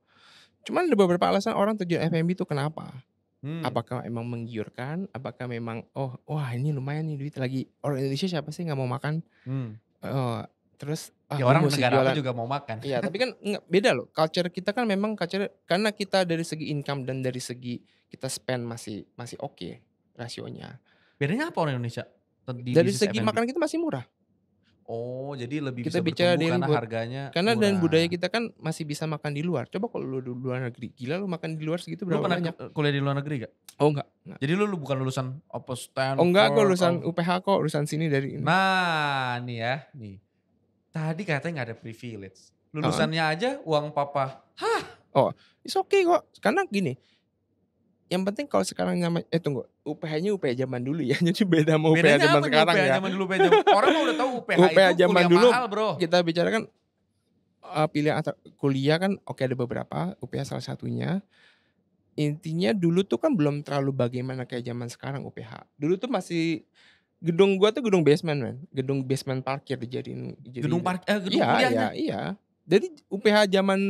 Cuman ada beberapa alasan orang terjun F&B itu kenapa? Apakah emang menggiurkan? Apakah memang wah ini lumayan nih duit lagi. Orang Indonesia siapa sih nggak mau makan? Terus ya orang negara apa juga mau makan. Iya, tapi kan beda loh. Culture kita kan memang karena kita dari segi income dan dari segi kita spend masih oke rasionya. Bedanya apa orang Indonesia? Dari segi makanan kita masih murah. Oh, jadi lebih kita bisa bicara bertumbuh karena harganya karena murah. Dan budaya kita kan masih bisa makan di luar. Coba kalau lu di luar negeri, gila lu makan di luar segitu berapa banyak? Lu pernah kuliah di luar negeri gak? Oh enggak. Jadi lu bukan lulusan apa Stanford? Oh enggak, gue lulusan UPH kok, lulusan sini dari ini. Nah, nih ya, nih. Tadi katanya gak ada privilege. Lulusannya aja uang papa. Hah? Oh, it's okay kok. Karena gini, yang penting kalau sekarang tunggu, UPH-nya UPH zaman dulu ya. Jadi beda sama UPH zaman sekarang ya. Zaman dulu, orang udah tahu UPH itu zaman kuliah dulu, mahal bro. Kita bicara kan pilihan kuliah kan ada beberapa, UPH salah satunya. Intinya dulu tuh kan belum terlalu bagaimana kayak zaman sekarang UPH. Dulu tuh masih gedung gua tuh gedung basement man. Gedung basement parkir dijadiin. Gedung kuliahnya? Iya. Jadi UPH zaman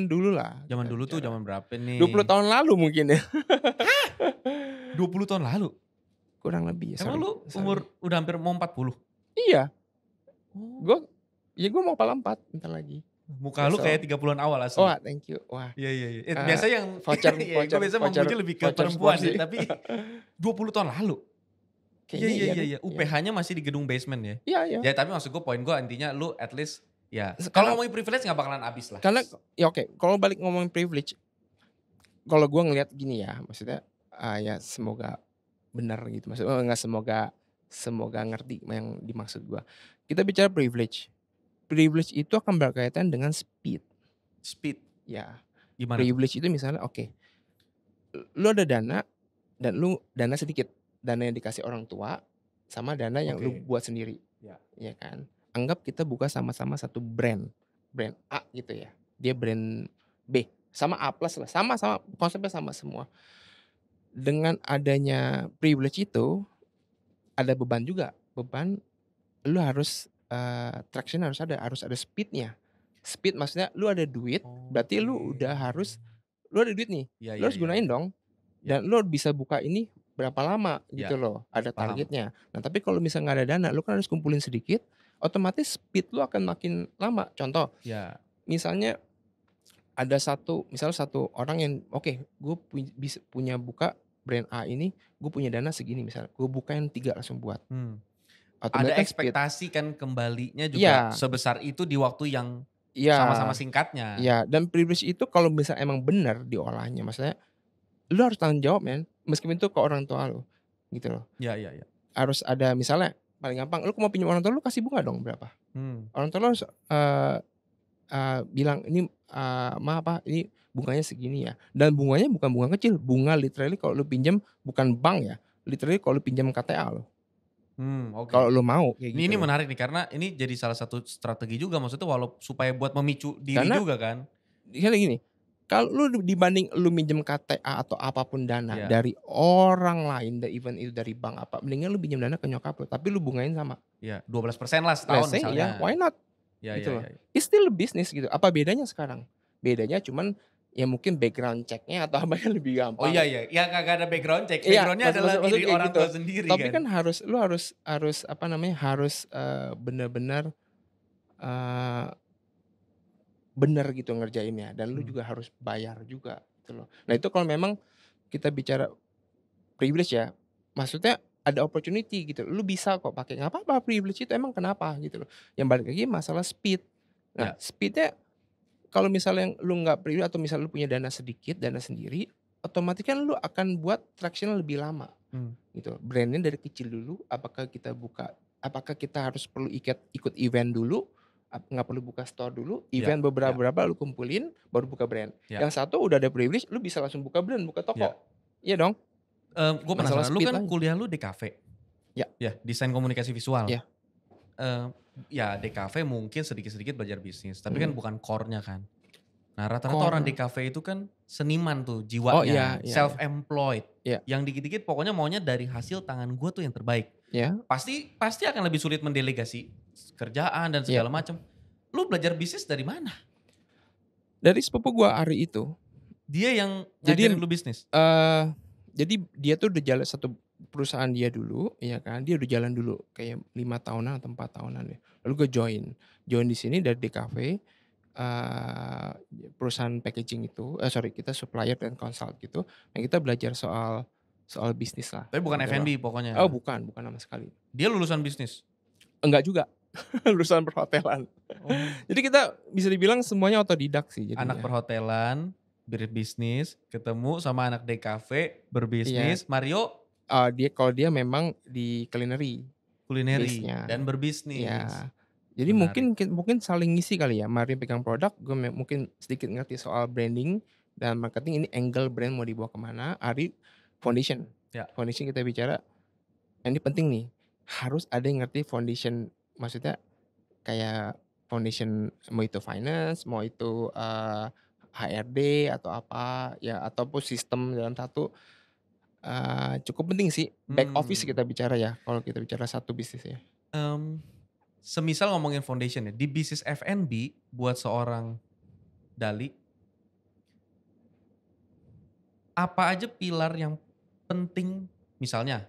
dulu lah. Zaman dulu tuh zaman berapa nih? 20 tahun lalu mungkin ya. Hah? 20 tahun lalu? Kurang lebih ya. Emang lu umur udah hampir mau 40? Iya. Gue mau 44 bentar lagi. Muka lu kayak 30-an awal asli. Wah, thank you. Wah. Iya. Biasa yang voucher, gue biasa memuji lebih ke perempuan sih, tapi 20 tahun lalu. Iya. UPH-nya masih di gedung basement ya? Iya. Ya tapi maksud gue poin gue intinya lu at least ya. Kalau ngomongin privilege gak bakalan habis lah. Karena ya oke, kalau balik ngomongin privilege, kalau gue ngelihat gini ya, maksudnya ya semoga benar gitu. Maksudnya nggak semoga ngerti yang dimaksud gue. Kita bicara privilege. Privilege itu akan berkaitan dengan speed. Speed? Ya. Gimana? Privilege itu misalnya lu ada dana dan lu dana sedikit. Dana yang dikasih orang tua sama dana yang lu buat sendiri. Ya kan? Anggap kita buka sama-sama satu brand A gitu ya, dia brand B sama A plus lah, sama konsepnya sama semua. Dengan adanya privilege itu ada beban juga, lu harus traction harus ada speednya. Speed maksudnya lu ada duit, berarti lu udah lu ada duit nih, lu harus gunain dong, dan lu bisa buka ini berapa lama gitu loh, ada targetnya. Nah tapi kalau misalnya nggak ada dana, lu kan harus kumpulin sedikit. Otomatis speed lu akan makin lama. Contoh, misalnya ada satu orang yang gue punya buka brand A ini, gue punya dana segini misalnya, gue bukain 3 langsung buat. Ada ekspektasi kan kembalinya juga sebesar itu di waktu yang sama-sama singkatnya. Iya, dan privilege itu kalau misalnya emang benar diolahnya, maksudnya lu harus tanggung jawab men, meskipun itu ke orang tua lu, gitu loh. Iya. Harus ada misalnya. Paling gampang, lu mau pinjam orang tua lu kasih bunga dong berapa? Orang tua lu harus bilang ini ini bunganya segini ya. Dan bunganya bukan bunga kecil, bunga literally kalau lu pinjam bukan bank ya, literally kalau lu pinjam KTA lo. Kalau lu mau kayak gitu. Ini menarik nih karena ini jadi salah satu strategi juga maksudnya supaya buat memicu diri juga kan. Karena gini, kalau lu dibanding lu minjem KTA atau apapun dana dari orang lain, even itu dari bank apa, mendingan lu pinjam dana ke nyokap lu, tapi lu bungain sama. Iya, 12% lah setahun misalnya. Why not? Gitu loh. It's still a business gitu. Apa bedanya sekarang? Bedanya cuman ya mungkin background checknya atau apa yang lebih gampang. Oh iya, ya kagak ada background check. Backgroundnya adalah diri orang tua sendiri. Tapi kan lu harus benar-benar benar gitu ngerjainnya, dan lu juga harus bayar juga gitu loh. Nah itu kalau memang kita bicara privilege ya, maksudnya ada opportunity gitu, lu bisa kok pakai, nggak apa-apa privilege itu emang kenapa gitu loh. Yang balik lagi masalah speed. Nah speednya kalau misalnya lu nggak privilege atau misalnya lu punya dana sedikit, dana sendiri, otomatis kan lu akan buat traction lebih lama gitu. Brandnya dari kecil dulu, apakah kita buka apakah kita harus perlu ikut event dulu, nggak perlu buka store dulu, Ya, event beberapa lu kumpulin, baru buka brand. ya, Yang satu udah ada privilege, lu bisa langsung buka brand, buka ya. toko. Iya dong? Gue Masalah penasaran, lu speed kan aja. kuliah lu DKV. Ya. Ya, desain komunikasi visual. Ya. Ya DKV mungkin sedikit-sedikit belajar bisnis, tapi kan bukan core-nya kan. Nah rata-rata Core. orang DKV itu kan seniman tuh Oh jiwanya, iya, self-employed. Iya. Yang dikit-dikit pokoknya maunya dari hasil tangan gue tuh yang terbaik. Ya. Pasti akan lebih sulit mendelegasi kerjaan dan segala macam. Lu belajar bisnis dari mana? Dari sepupu gua Ari itu. Dia yang ngajarin lu bisnis? Jadi dia tuh udah jalan satu perusahaan dia dulu, ya kan. Dia udah jalan dulu kayak 5 tahunan atau 4 tahunan ya. Lalu gue join di sini dari DKV, perusahaan packaging itu, kita supplier dan consult gitu. Nah kita belajar soal bisnis lah. Tapi bukan gitu F&B loh. pokoknya. Oh bukan sama sekali. Dia lulusan bisnis? Enggak juga. Lulusan perhotelan. Jadi kita bisa dibilang semuanya otodidak sih jadinya. Anak perhotelan, berbisnis, ketemu sama anak DKV, berbisnis. Mario? Kalau dia memang di culinary dan berbisnis. Ya. Jadi mungkin saling ngisi kali ya. Mario pegang produk, gue mungkin sedikit ngerti soal branding dan marketing. Ini angle brand mau dibawa kemana. Ari foundation. Ya. Foundation kita bicara. Ini penting nih. Harus ada yang ngerti foundation. Maksudnya kayak foundation, mau itu finance, mau itu HRD atau apa ya, ataupun sistem dalam satu. Cukup penting sih. Back office kita bicara ya, kalau kita bicara satu bisnis ya. Semisal ngomongin foundation ya, di bisnis F&B buat seorang Dali, apa aja pilar yang penting? Misalnya,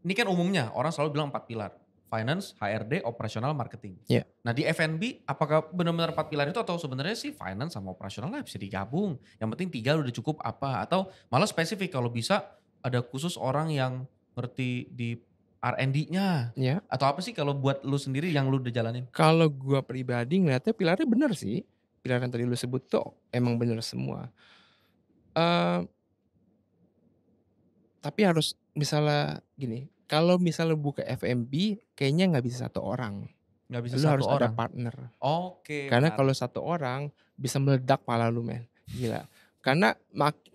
ini kan umumnya orang selalu bilang 4 pilar. Finance, HRD, operasional, marketing. Yeah. Nah di F&B apakah benar-benar 4 pilar itu atau sebenarnya sih finance sama operasional lah bisa digabung. Yang penting 3 udah cukup apa. Atau malah spesifik kalau bisa ada khusus orang yang ngerti di R&D-nya. Yeah. Atau apa sih kalau buat lu sendiri yang lu udah jalanin? Kalau gua pribadi ngeliatnya pilarnya bener sih. Pilar yang tadi lu sebut tuh emang bener semua. Tapi harus misalnya gini. Kalau misalnya buka F&B, kayaknya nggak bisa satu orang. Nggak bisa lu satu harus orang. ada partner. Oke. Karena kalau satu orang bisa meledak pala lu men. Gila. Karena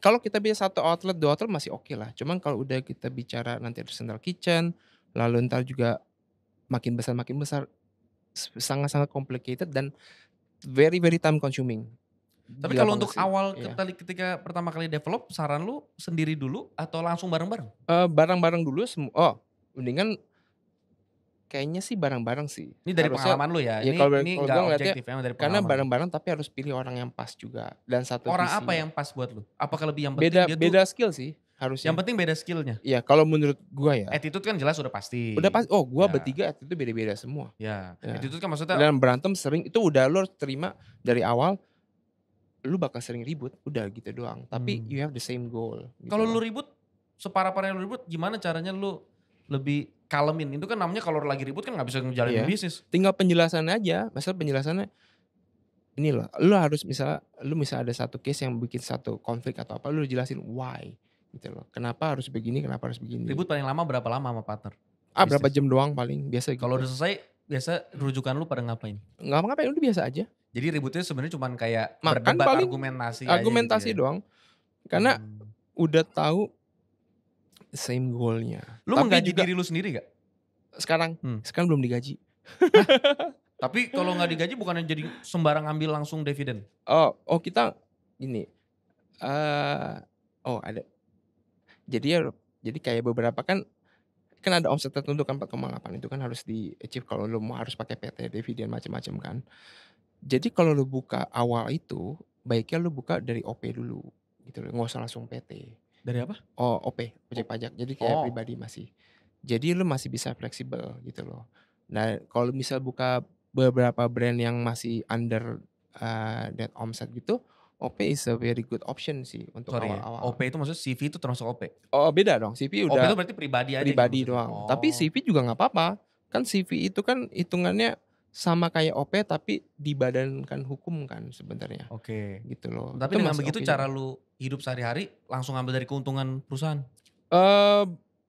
kalau kita biasa satu outlet, 2 outlet masih oke lah. Cuman kalau udah kita bicara nanti ada central kitchen, lalu ntar juga makin besar, sangat-sangat complicated dan very very time consuming. Tapi kalau untuk awal ketika pertama kali develop, saran lu sendiri dulu atau langsung bareng-bareng? Bareng-bareng dulu semua. Mendingan kayaknya sih bareng-bareng sih. Ini dari pengalaman lu ya? Ini nggak objektif ya, dari pengalaman. Karena bareng-bareng tapi harus pilih orang yang pas juga. Dan satu orang visi. Apa yang pas buat lu? Apakah lebih yang penting beda skill sih harusnya. Yang penting beda skillnya? Iya kalau menurut gua ya. Attitude kan jelas udah pasti. Gua bertiga attitude beda-beda semua. Ya. Attitude kan maksudnya. Dan berantem sering, itu udah lu harus terima dari awal. Lu bakal sering ribut, udah gitu doang. Tapi you have the same goal. Gitu. Kalau lu ribut, separah-parahnya lu ribut, gimana caranya lu lebih kalemin? Itu kan namanya kalau lagi ribut kan gak bisa ngejalanin bisnis. Tinggal penjelasan aja. Masalah penjelasannya, ini loh, lu harus misalnya ada satu case yang bikin satu konflik atau apa, lu jelasin why. Gitu loh. Kenapa harus begini, kenapa harus begini. Ribut paling lama berapa lama sama partner? Berapa jam doang paling, biasa gitu. Kalau udah selesai, biasa rujukan lu pada ngapain? Nggak ngapain, udah biasa aja. Jadi ributnya sebenarnya cuma kayak makan berdebat paling, argumentasi gitu ya? Doang. Karena udah tahu same goalnya. Lu menggaji diri lu sendiri gak? Sekarang belum digaji. Tapi kalau nggak digaji bukannya jadi sembarang ambil langsung dividen? Kita gini. Ada. Jadi kayak beberapa kan ada omset tertentu kan 4,8 itu kan harus di achieve kalau lu mau harus pakai PT, dividen macam-macam kan. Jadi kalau lu buka awal itu, baiknya lu buka dari OP dulu gitu loh, nggak usah langsung PT. Dari apa? OP, ojek pajak. Jadi kayak pribadi masih. Jadi lu masih bisa fleksibel gitu loh. Nah, kalau misal buka beberapa brand yang masih under net omset gitu, OP is a very good option sih untuk awal-awal. OP itu maksudnya CV itu termasuk OP? Beda dong, CV udah. OP itu berarti pribadi aja. Pribadi doang. Tapi CV juga nggak apa-apa. Kan CV itu kan hitungannya sama kayak OP tapi dibadankan hukum kan sebenarnya. Oke. Gitu loh. Tapi dengan begitu cara lu hidup sehari-hari langsung ambil dari keuntungan perusahaan?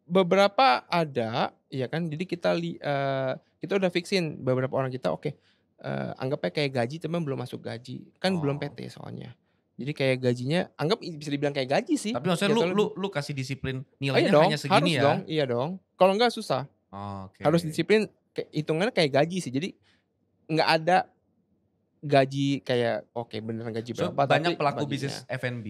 beberapa ada, ya kan. Jadi kita udah fixin beberapa orang kita, oke, anggapnya kayak gaji teman belum masuk gaji, kan belum PT soalnya. Jadi kayak gajinya anggap bisa dibilang kayak gaji sih. Tapi maksudnya lu kasih disiplin Oh iya nilainya dong, hanya harus segini ya? dong, iya dong. Kalau enggak susah. Oke. Harus disiplin, hitungannya kayak gaji sih. Jadi nggak ada gaji kayak oke beneran gaji So, berapa, banyak tapi pelaku baginya. bisnis F&B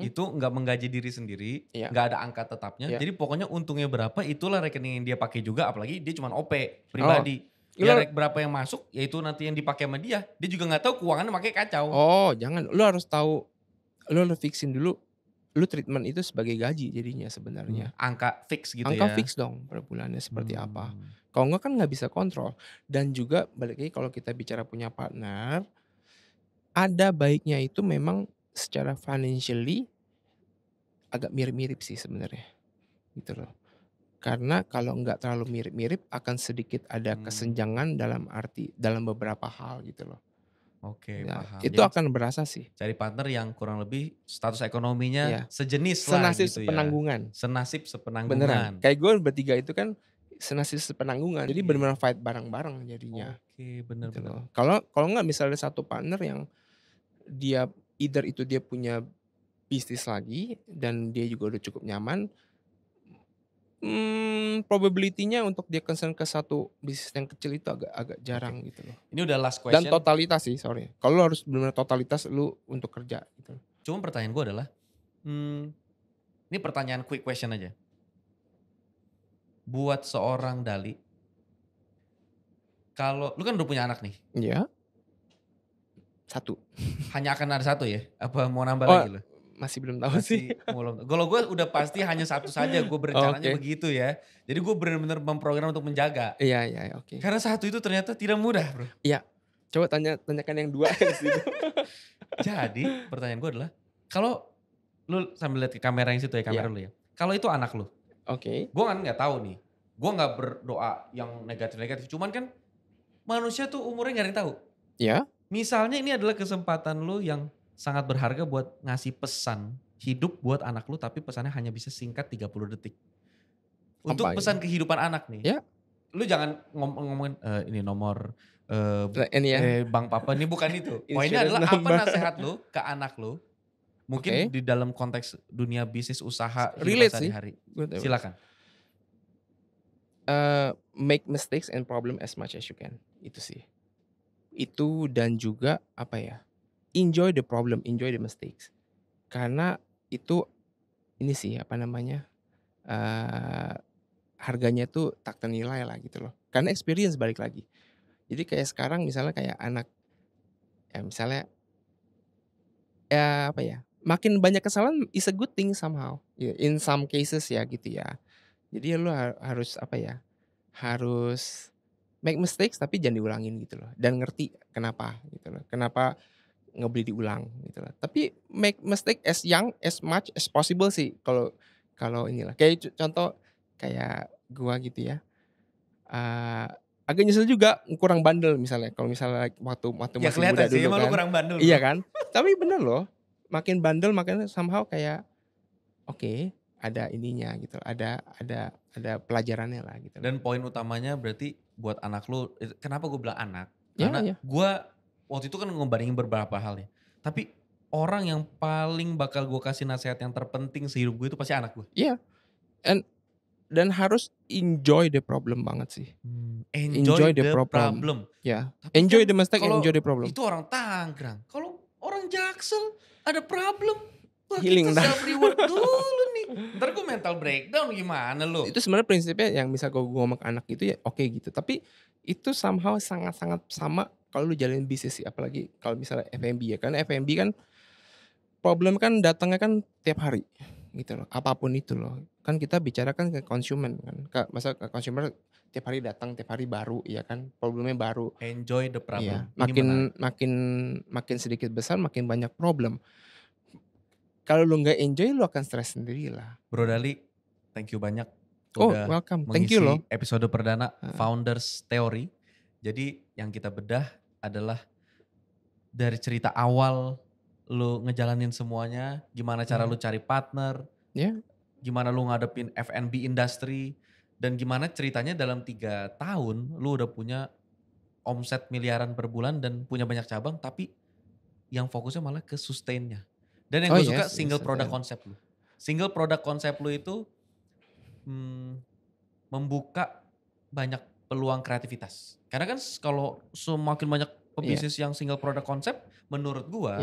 itu nggak menggaji diri sendiri, Iya. nggak ada angka tetapnya. Iya. Jadi pokoknya untungnya berapa itulah rekening yang dia pakai juga, apalagi dia cuma OP pribadi. Ya berapa yang masuk, yaitu nanti yang dipakai sama dia. Dia juga nggak tahu keuangannya makanya kacau. Oh jangan, lu harus tahu, lu harus fixin dulu, lu treatment itu sebagai gaji jadinya sebenarnya. Angka fix gitu Angka ya. fix dong per bulannya seperti apa. Kalau enggak kan nggak bisa kontrol. Dan juga balik lagi kalau kita bicara punya partner, ada baiknya itu memang secara financially agak mirip-mirip sih sebenarnya. Gitu loh. Karena kalau nggak terlalu mirip-mirip akan sedikit ada kesenjangan dalam beberapa hal gitu loh. Oke, Nah, paham. itu Jadi akan berasa sih. cari partner yang kurang lebih status ekonominya sejenis lah Senasib gitu sepenanggungan. ya. Senasib sepenanggungan. Beneran. Kayak gue bertiga itu kan senasib sepenanggungan. Jadi benar-benar fight bareng-bareng jadinya. Oke, benar-benar. Gitu. Kalau nggak misalnya satu partner yang dia either itu dia punya bisnis lagi dan dia juga udah cukup nyaman, probability-nya untuk dia concern ke satu bisnis yang kecil itu agak jarang gitu loh. Ini udah last question. Dan totalitas sih, sorry. Kalau lu harus benar-benar totalitas lu untuk kerja gitu. Cuma pertanyaan gue adalah, ini pertanyaan quick question aja. Buat seorang Dali, kalau lu kan udah punya anak nih. Iya. 1. Hanya akan ada 1 ya? Apa mau nambah lagi lu? Masih belum tahu sih. Kalau gue udah pasti hanya 1 saja, gue berencananya begitu ya. Jadi gue benar-benar memprogram untuk menjaga. Iya, oke. Karena 1 itu ternyata tidak mudah bro. Iya, coba tanyakan yang 2. Jadi pertanyaan gue adalah, kalau lu sambil lihat ke kamera yang situ ya, kamera lu ya. Kalau itu anak lu. Oke. Gue kan gak tahu nih, gue gak berdoa yang negatif-negatif. Cuman kan manusia tuh umurnya gak ada yang tahu. Iya. Misalnya ini adalah kesempatan lu yang sangat berharga buat ngasih pesan hidup buat anak lu, tapi pesannya hanya bisa singkat 30 detik. Untuk pesan kehidupan anak nih. Ya. Lu jangan ngomongin ini nomor Bang Papa, ini bukan itu. Poinnya adalah apa nasihat lu ke anak lu. Mungkin di dalam konteks dunia bisnis usaha relate sehari-hari. Silakan. Make mistakes and problem as much as you can. Itu sih. Itu dan juga apa ya? Enjoy the problem, enjoy the mistakes. Karena itu ini sih apa namanya? Harganya tuh tak ternilai lah gitu loh. Karena experience balik lagi. Jadi kayak sekarang misalnya kayak anak ya misalnya ya apa ya? Makin banyak kesalahan is a good thing somehow. In some cases ya gitu ya. Jadi lu harus apa ya? Harus make mistakes tapi jangan diulangin gitu loh. Dan ngerti kenapa gitu loh. Kenapa nggak boleh diulang gitu loh. Tapi make mistake as young as much as possible sih kalau inilah. Kayak contoh kayak gua gitu ya. Agak nyesel juga kurang bandel misalnya. Kalau misalnya waktu masih muda dulu kan. Lu kurang bandel. Iya kan? Tapi bener loh. Makin bandel makin somehow kayak oke, ada ininya gitu. Ada pelajarannya lah gitu. Dan poin utamanya berarti buat anak lu, kenapa gue bilang anak? Karena gue waktu itu kan ngebandingin beberapa hal ya. Tapi orang yang paling bakal gue kasih nasihat yang terpenting sehidup gue itu pasti anak gue. Iya. Dan harus enjoy the problem banget sih. Enjoy the problem. Ya. Enjoy the mistake and enjoy the problem. Itu orang Tangerang. Kalau orang Jaksel ada problem. Wah, healing kita self reward dulu nih. Ntar gue mental breakdown gimana lo? Itu sebenarnya prinsipnya yang misal gue ngomong ke anak itu ya oke gitu. Tapi itu somehow sangat-sangat sama kalau lu jalanin bisnis sih. Apalagi kalau misalnya F&B ya kan. F&B kan problem kan datangnya kan tiap hari gitu loh. Apapun itu loh. Kan kita bicara kan ke konsumen kan. Masa ke consumer tiap hari datang, tiap hari baru ya kan. Problemnya baru. Enjoy the problem. Iya. Makin sedikit besar makin banyak problem. Kalau lu nggak enjoy lu akan stres sendiri lah. Bro Dali, thank you banyak. Udah welcome. Thank you loh. Episode perdana Founders Theory. Jadi yang kita bedah adalah dari cerita awal lu ngejalanin semuanya, gimana cara lu cari partner, gimana lu ngadepin F&B industry, dan gimana ceritanya dalam 3 tahun lu udah punya omset miliaran per bulan dan punya banyak cabang, tapi yang fokusnya malah ke sustain-nya. Dan yang Oh gue suka yes, single yes, product concept lu. Single product concept lu itu membuka banyak peluang kreativitas. Karena kan kalau semakin banyak pebisnis yang single product concept, menurut gua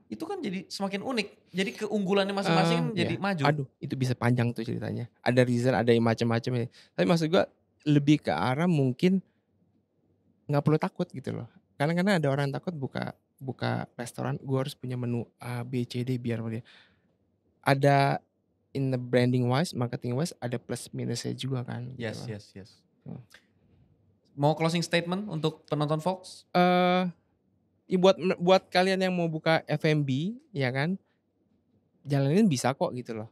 itu kan jadi semakin unik. Jadi keunggulannya masing-masing kan jadi maju. Aduh, itu bisa panjang tuh ceritanya. Ada reason, ada yang macam-macam ya. Tapi maksud gua lebih ke arah mungkin nggak perlu takut gitu loh. Karena ada orang takut buka restoran, gua harus punya menu A, B, C, D biar dia. Ada in the branding wise, marketing wise ada plus minusnya juga kan. Yes. Mau closing statement untuk penonton Fox? Ya buat kalian yang mau buka F&B ya kan, jalanin bisa kok gitu loh.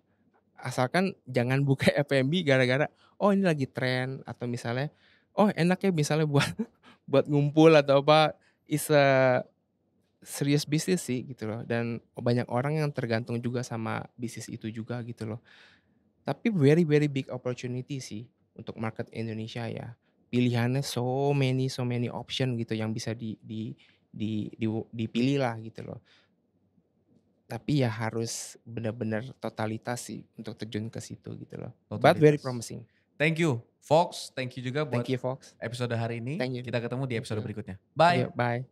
Asalkan jangan buka F&B gara-gara oh ini lagi tren, atau misalnya oh enak ya misalnya buat ngumpul atau apa. Is a serious business sih gitu loh, dan banyak orang yang tergantung juga sama bisnis itu juga gitu loh. Tapi very very big opportunity sih untuk market Indonesia ya. Pilihannya so many option gitu yang bisa dipilih lah gitu loh. Tapi ya harus benar-benar totalitas sih untuk terjun ke situ gitu loh. But very promising. Thank you Fox, thank you juga buat Fox. episode hari ini. Thank you. Kita ketemu di episode berikutnya. Bye. Bye.